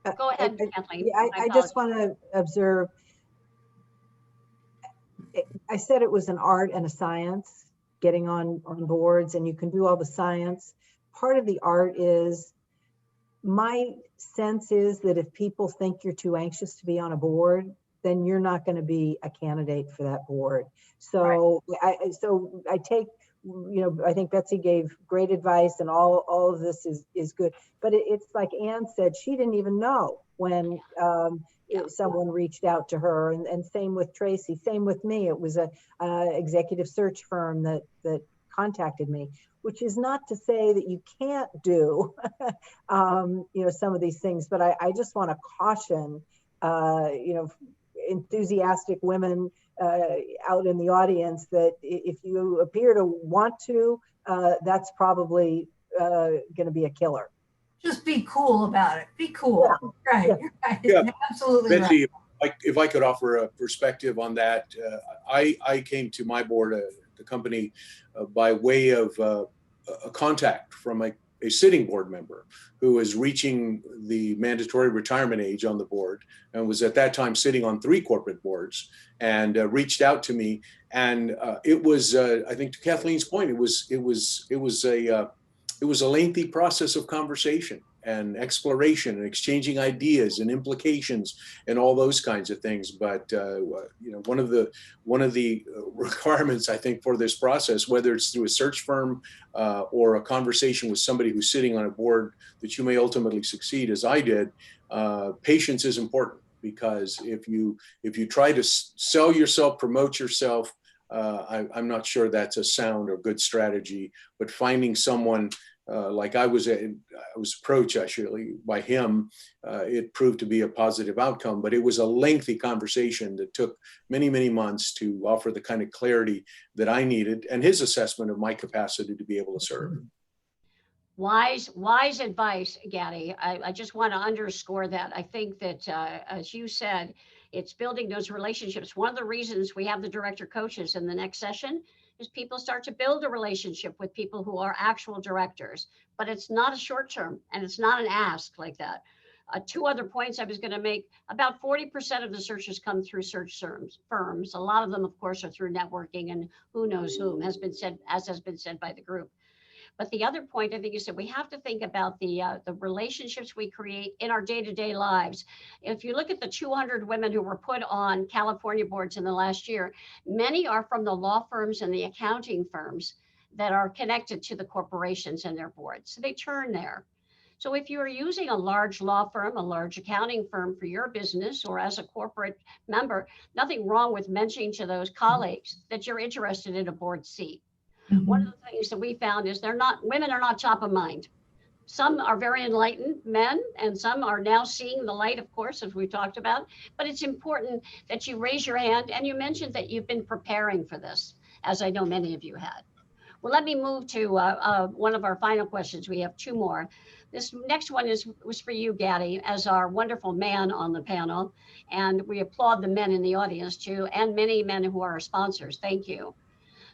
to. Go ahead, Kathleen. I just want to observe. I said it was an art and a science, getting on boards, and you can do all the science. Part of the art is, my sense is that if people think you're too anxious to be on a board, then you're not going to be a candidate for that board. So I take, I think Betsy gave great advice, and all of this is good. But it's like Ann said, she didn't even know when someone reached out to her, and same with Tracy, same with me. It was a executive search firm that contacted me, which is not to say that you can't do some of these things, but I just want to caution enthusiastic women out in the audience that if you appear to want to, that's probably going to be a killer. Just be cool about it. Be cool. Yeah. Right. Yeah. Right. Yeah. Absolutely. Betsy, Right. if I could offer a perspective on that, I came to my board, the company, by way of a contact from a sitting board member who was reaching the mandatory retirement age on the board, and was at that time sitting on 3 corporate boards, and reached out to me. And it was, I think, to Kathleen's point, it was a lengthy process of conversation and exploration and exchanging ideas and implications and all those kinds of things. But one of the requirements, I think, for this process, whether it's through a search firm or a conversation with somebody who's sitting on a board that you may ultimately succeed, as I did, patience is important. Because if you try to sell yourself, promote yourself, I'm not sure that's a sound or good strategy. But finding someone like I was approached actually by him, it proved to be a positive outcome. But it was a lengthy conversation that took many, many months to offer the kind of clarity that I needed, and his assessment of my capacity to be able to serve. Wise advice, Gaddy. I just want to underscore that. I think that, as you said, it's building those relationships. One of the reasons we have the director coaches in the next session is people start to build a relationship with people who are actual directors, but it's not a short term, and it's not an ask like that. 2 other points I was going to make. About 40% of the searches come through search firms. A lot of them, of course, are through networking and who knows whom, as has been said by the group. But the other point I think is that we have to think about the relationships we create in our day-to-day lives. If you look at the 200 women who were put on California boards in the last year, many are from the law firms and the accounting firms that are connected to the corporations and their boards. So they turn there. So if you are using a large law firm, a large accounting firm for your business, or as a corporate member, nothing wrong with mentioning to those colleagues that you're interested in a board seat. Mm-hmm. One of the things that we found is women are not top of mind. Some are very enlightened men, and some are now seeing the light, of course, as we talked about. But it's important that you raise your hand, and you mentioned that you've been preparing for this, as I know many of you had. Well, let me move to one of our final questions. We have 2 more. This next one was for you, Gaddy, as our wonderful man on the panel. And we applaud the men in the audience too, and many men who are our sponsors. Thank you.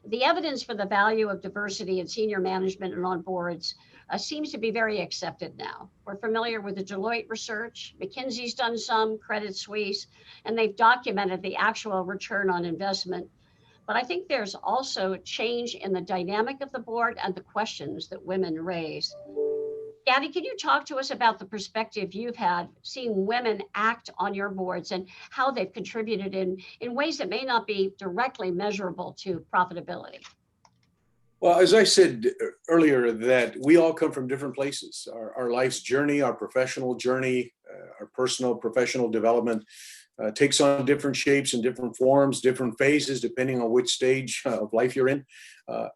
The evidence for the value of diversity in senior management and on boards seems to be very accepted now. We're familiar with the Deloitte research. McKinsey's done some, Credit Suisse, and they've documented the actual return on investment. But I think there's also a change in the dynamic of the board and the questions that women raise. Gaddy, can you talk to us about the perspective you've had seeing women act on your boards and how they've contributed in ways that may not be directly measurable to profitability? Well, as I said earlier, that we all come from different places. Our life's journey, our professional journey, our personal professional development takes on different shapes and different forms, different phases, depending on which stage of life you're in.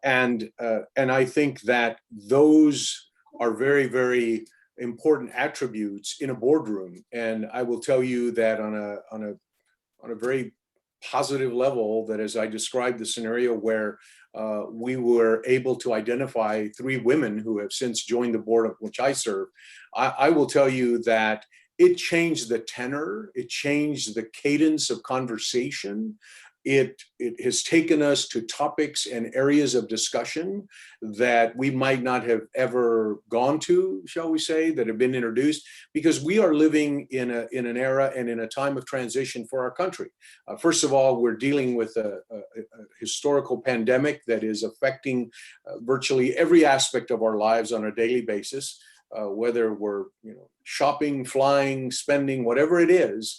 And I think that those are very, very important attributes in a boardroom. And I will tell you that on a very positive level, that as I described the scenario where we were able to identify 3 women who have since joined the board of which I serve, I will tell you that it changed the tenor, it changed the cadence of conversation. It has taken us to topics and areas of discussion that we might not have ever gone to, shall we say, that have been introduced, because we are living in an era and in a time of transition for our country. First of all, we're dealing with a historical pandemic that is affecting virtually every aspect of our lives on a daily basis, whether we're shopping, flying, spending, whatever it is.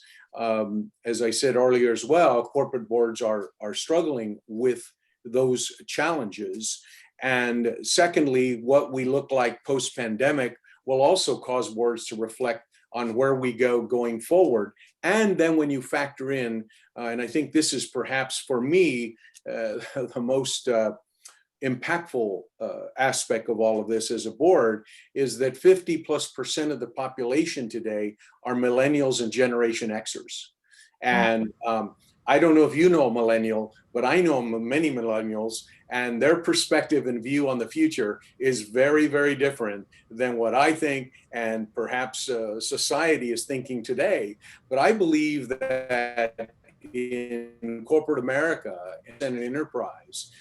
As I said earlier as well, corporate boards are struggling with those challenges. And secondly, what we look like post-pandemic will also cause boards to reflect on where we go going forward. And then when you factor in, and I think this is perhaps for me, the most impactful aspect of all of this as a board, is that 50+% of the population today are millennials and Generation Xers. And I don't know if you know a millennial, but I know many millennials, and their perspective and view on the future is very, very different than what I think and perhaps society is thinking today. But I believe that in corporate America and in enterprise,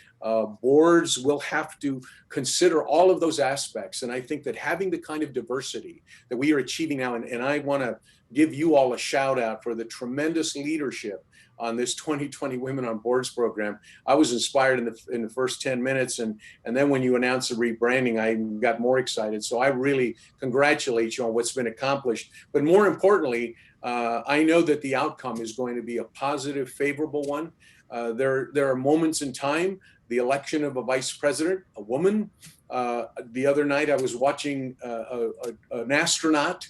boards will have to consider all of those aspects. And I think that having the kind of diversity that we are achieving now, and I want to give you all a shout out for the tremendous leadership on this 2020 Women on Boards program. I was inspired in the first 10 minutes. And then when you announced the rebranding, I got more excited. So I really congratulate you on what's been accomplished. But more importantly, I know that the outcome is going to be a positive, favorable one. There are moments in time, the election of a vice president, a woman. The other night I was watching an astronaut,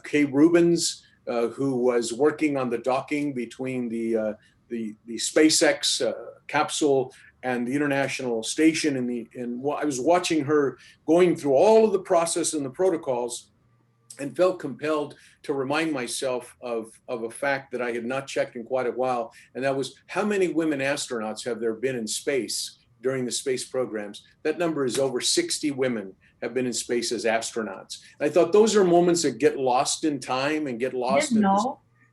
Kay Rubins, who was working on the docking between the SpaceX capsule and the International Station. And I was watching her going through all of the process and the protocols, and felt compelled to remind myself of a fact that I had not checked in quite a while. And that was, how many women astronauts have there been in space during the space programs? That number is over 60 women have been in space as astronauts. And I thought those are moments that get lost in time and get lost in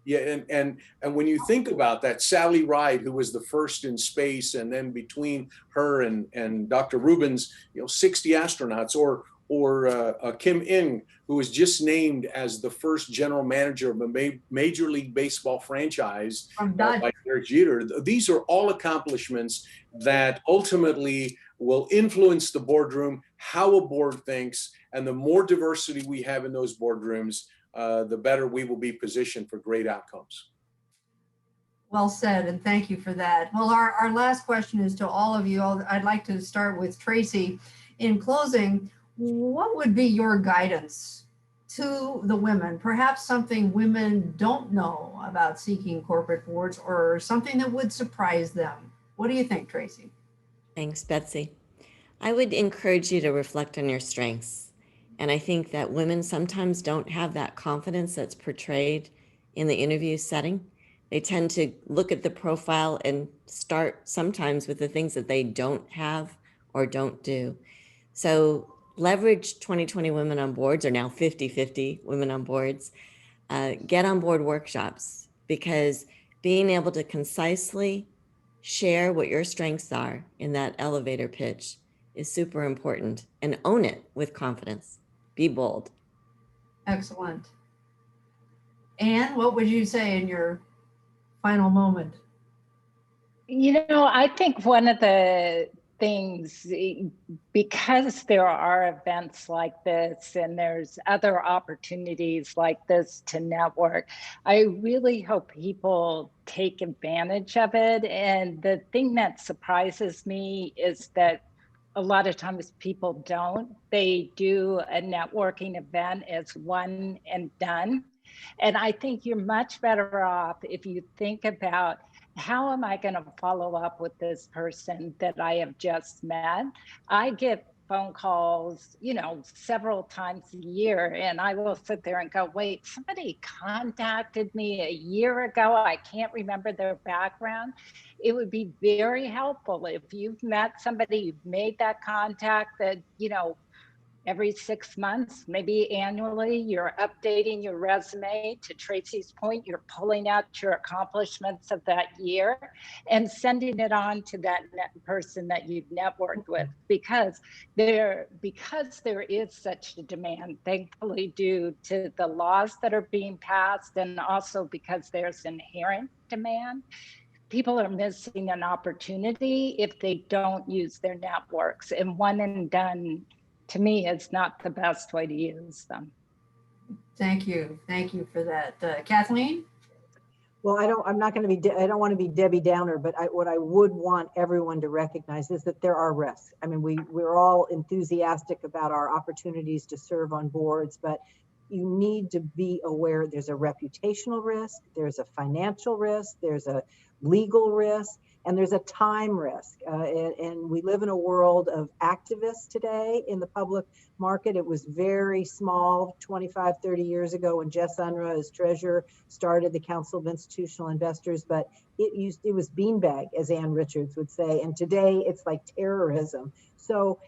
yeah, and when you think about that, Sally Ride, who was the first in space, and then between her and Dr. Rubins, 60 astronauts, or Kim Ng, who was just named as the first general manager of a Major League Baseball franchise by Derek Jeter. These are all accomplishments that ultimately will influence the boardroom, how a board thinks, and the more diversity we have in those boardrooms, the better we will be positioned for great outcomes. Well said, and thank you for that. Well, our last question is to all of you. I'd like to start with Tracy. In closing, what would be your guidance to the women? Perhaps something women don't know about seeking corporate boards, or something that would surprise them. What do you think, Tracy? Thanks, Betsy. I would encourage you to reflect on your strengths. And I think that women sometimes don't have that confidence that's portrayed in the interview setting. They tend to look at the profile and start sometimes with the things that they don't have or don't do. So leverage 2020 Women on Boards, or now 50-50 Women on Boards. Get on board workshops, because being able to concisely share what your strengths are in that elevator pitch is super important, and own it with confidence. Be bold. Excellent. Anne, what would you say in your final moment? I think one of the things, because there are events like this and there's other opportunities like this to network, I really hope people take advantage of it. And the thing that surprises me is that a lot of times people don't. They do a networking event as one and done. And I think you're much better off if you think about, how am I going to follow up with this person that I have just met? I get phone calls, several times a year. And I will sit there and go, wait, somebody contacted me a year ago. I can't remember their background. It would be very helpful if you've met somebody, you've made that contact, that, every 6 months, maybe annually, you're updating your resume. To Tracy's point, you're pulling out your accomplishments of that year and sending it on to that person that you've networked with, because there is such a demand, thankfully, due to the laws that are being passed, and also because there's inherent demand. People are missing an opportunity if they don't use their networks, and one and done, to me, is not the best way to use them. Thank you for that. Kathleen? Well, I don't want to be Debbie Downer, but what I would want everyone to recognize is that there are risks. I mean, we're all enthusiastic about our opportunities to serve on boards, but you need to be aware there's a reputational risk, there's a financial risk, there's a legal risk, and there's a time risk. And we live in a world of activists today in the public market. It was very small 25, 30 years ago when Jess Unruh, as treasurer, started the Council of Institutional Investors, but it was beanbag, as Ann Richards would say. And today it's like terrorism. So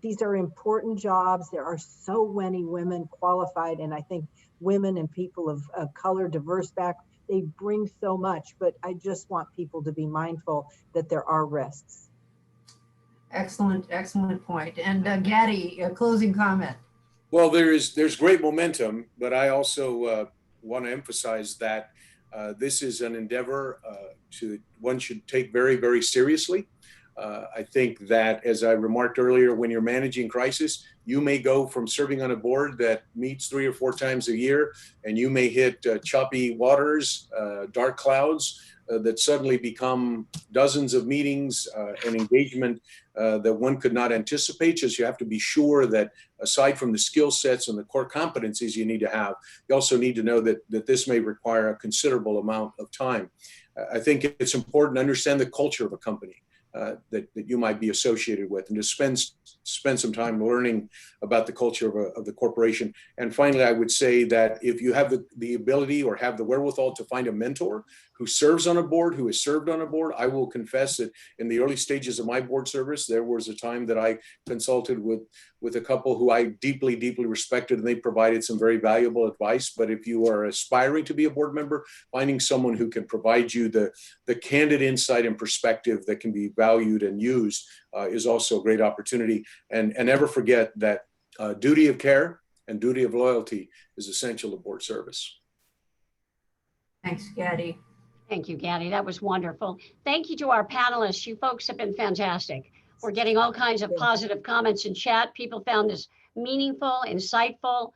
these are important jobs. There are so many women qualified, and I think women and people of color, diverse backgrounds, they bring so much, but I just want people to be mindful that there are risks. Excellent point. And Gaddy, a closing comment. Well, there's great momentum, but I also want to emphasize that this is an endeavor one should take very, very seriously. I think that, as I remarked earlier, when you're managing crisis, you may go from serving on a board that meets 3 or 4 times a year, and you may hit choppy waters, dark clouds that suddenly become dozens of meetings and engagement that one could not anticipate. Just you have to be sure that, aside from the skill sets and the core competencies you need to have, you also need to know that this may require a considerable amount of time. I think it's important to understand the culture of a company that you might be associated with, and to spend some time learning about the culture of the corporation. And finally, I would say that if you have the ability or have the wherewithal to find a mentor who serves on a board, who has served on a board, I will confess that in the early stages of my board service, there was a time that I consulted with a couple who I deeply, deeply respected, and they provided some very valuable advice. But if you are aspiring to be a board member, finding someone who can provide you the candid insight and perspective that can be valued and used is also a great opportunity. And never forget that duty of care and duty of loyalty is essential to board service. Thanks, Gaddy. Thank you, Gaddy. That was wonderful. Thank you to our panelists. You folks have been fantastic. We're getting all kinds of positive comments in chat. People found this meaningful, insightful,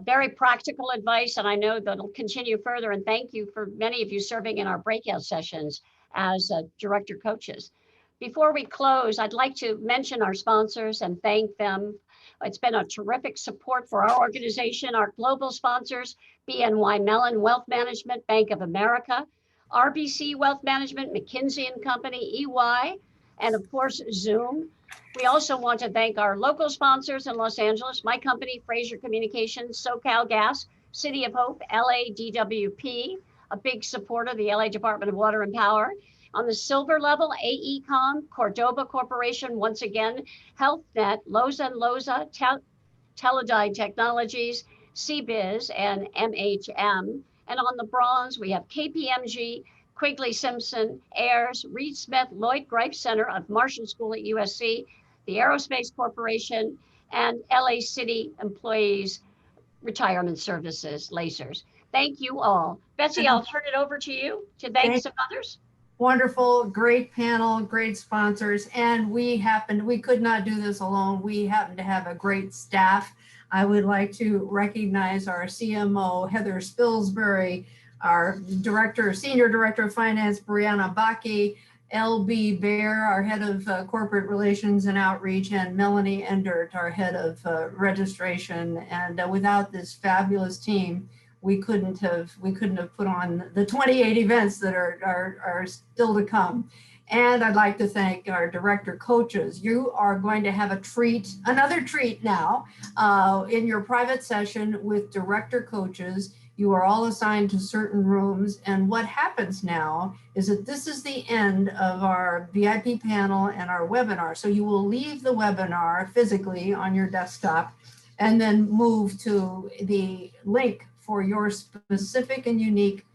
very practical advice, and I know that'll continue further. And thank you for many of you serving in our breakout sessions as director coaches. Before we close, I'd like to mention our sponsors and thank them. It's been a terrific support for our organization. Our global sponsors: BNY Mellon Wealth Management, Bank of America, RBC Wealth Management, McKinsey & Company, EY, and of course, Zoom. We also want to thank our local sponsors in Los Angeles, my company, Fraser Communications, SoCal Gas, City of Hope, LA DWP, a big supporter, the LA Department of Water and Power. On the silver level, AECOM, Cordoba Corporation, once again, HealthNet, Loza & Loza, Teledyne Technologies, CBiz, and MHM. And on the bronze, we have KPMG, Quigley Simpson, Ayers, Reed Smith, Lloyd Greif Center of Marshall School at USC, the Aerospace Corporation, and LA City Employees Retirement Services, LACERS. Thank you all. Betsy, I'll turn it over to you to thank some others. Wonderful, great panel, great sponsors, and we could not do this alone. We happen to have a great staff. I would like to recognize our CMO, Heather Spilsbury, our Senior Director of Finance, Brianna Baki, LB Bear, our Head of Corporate Relations and Outreach, and Melanie Endert, our Head of Registration. And without this fabulous team, we couldn't have put on the 28 events that are still to come. And I'd like to thank our director coaches. You are going to have a treat, another treat now, in your private session with director coaches. You are all assigned to certain rooms. And what happens now is that this is the end of our VIP panel and our webinar. So you will leave the webinar physically on your desktop and then move to the link for your specific and unique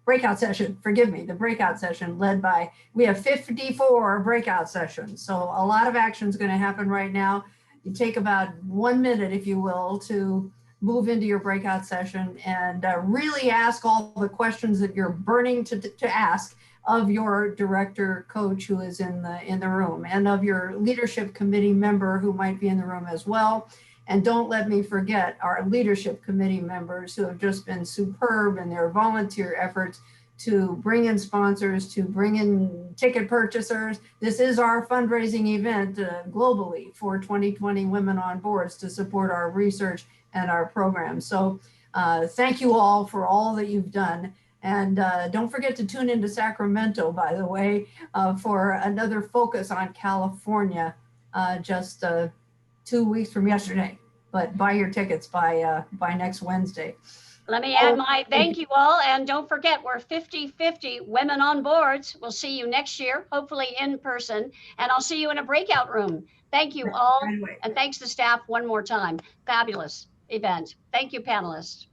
breakout session. Forgive me, the breakout session led by, we have 54 breakout sessions. So a lot of action is going to happen right now. You take about 1 minute, if you will, to move into your breakout session and really ask all the questions that you're burning to ask of your director coach who is in the room, and of your leadership committee member who might be in the room as well. And don't let me forget our leadership committee members who have just been superb in their volunteer efforts to bring in sponsors, to bring in ticket purchasers. This is our fundraising event globally for 2020 Women on Boards to support our research and our program. So thank you all for all that you've done. And don't forget to tune into Sacramento, by the way, for another focus on California, just 2 weeks from yesterday. But buy your tickets by next Wednesday. Let me add my thank you all. And don't forget, we're 50-50 women on boards. We'll see you next year, hopefully in person. And I'll see you in a breakout room. Thank you all. Right away. And thanks to staff one more time. Fabulous event. Thank you, panelists.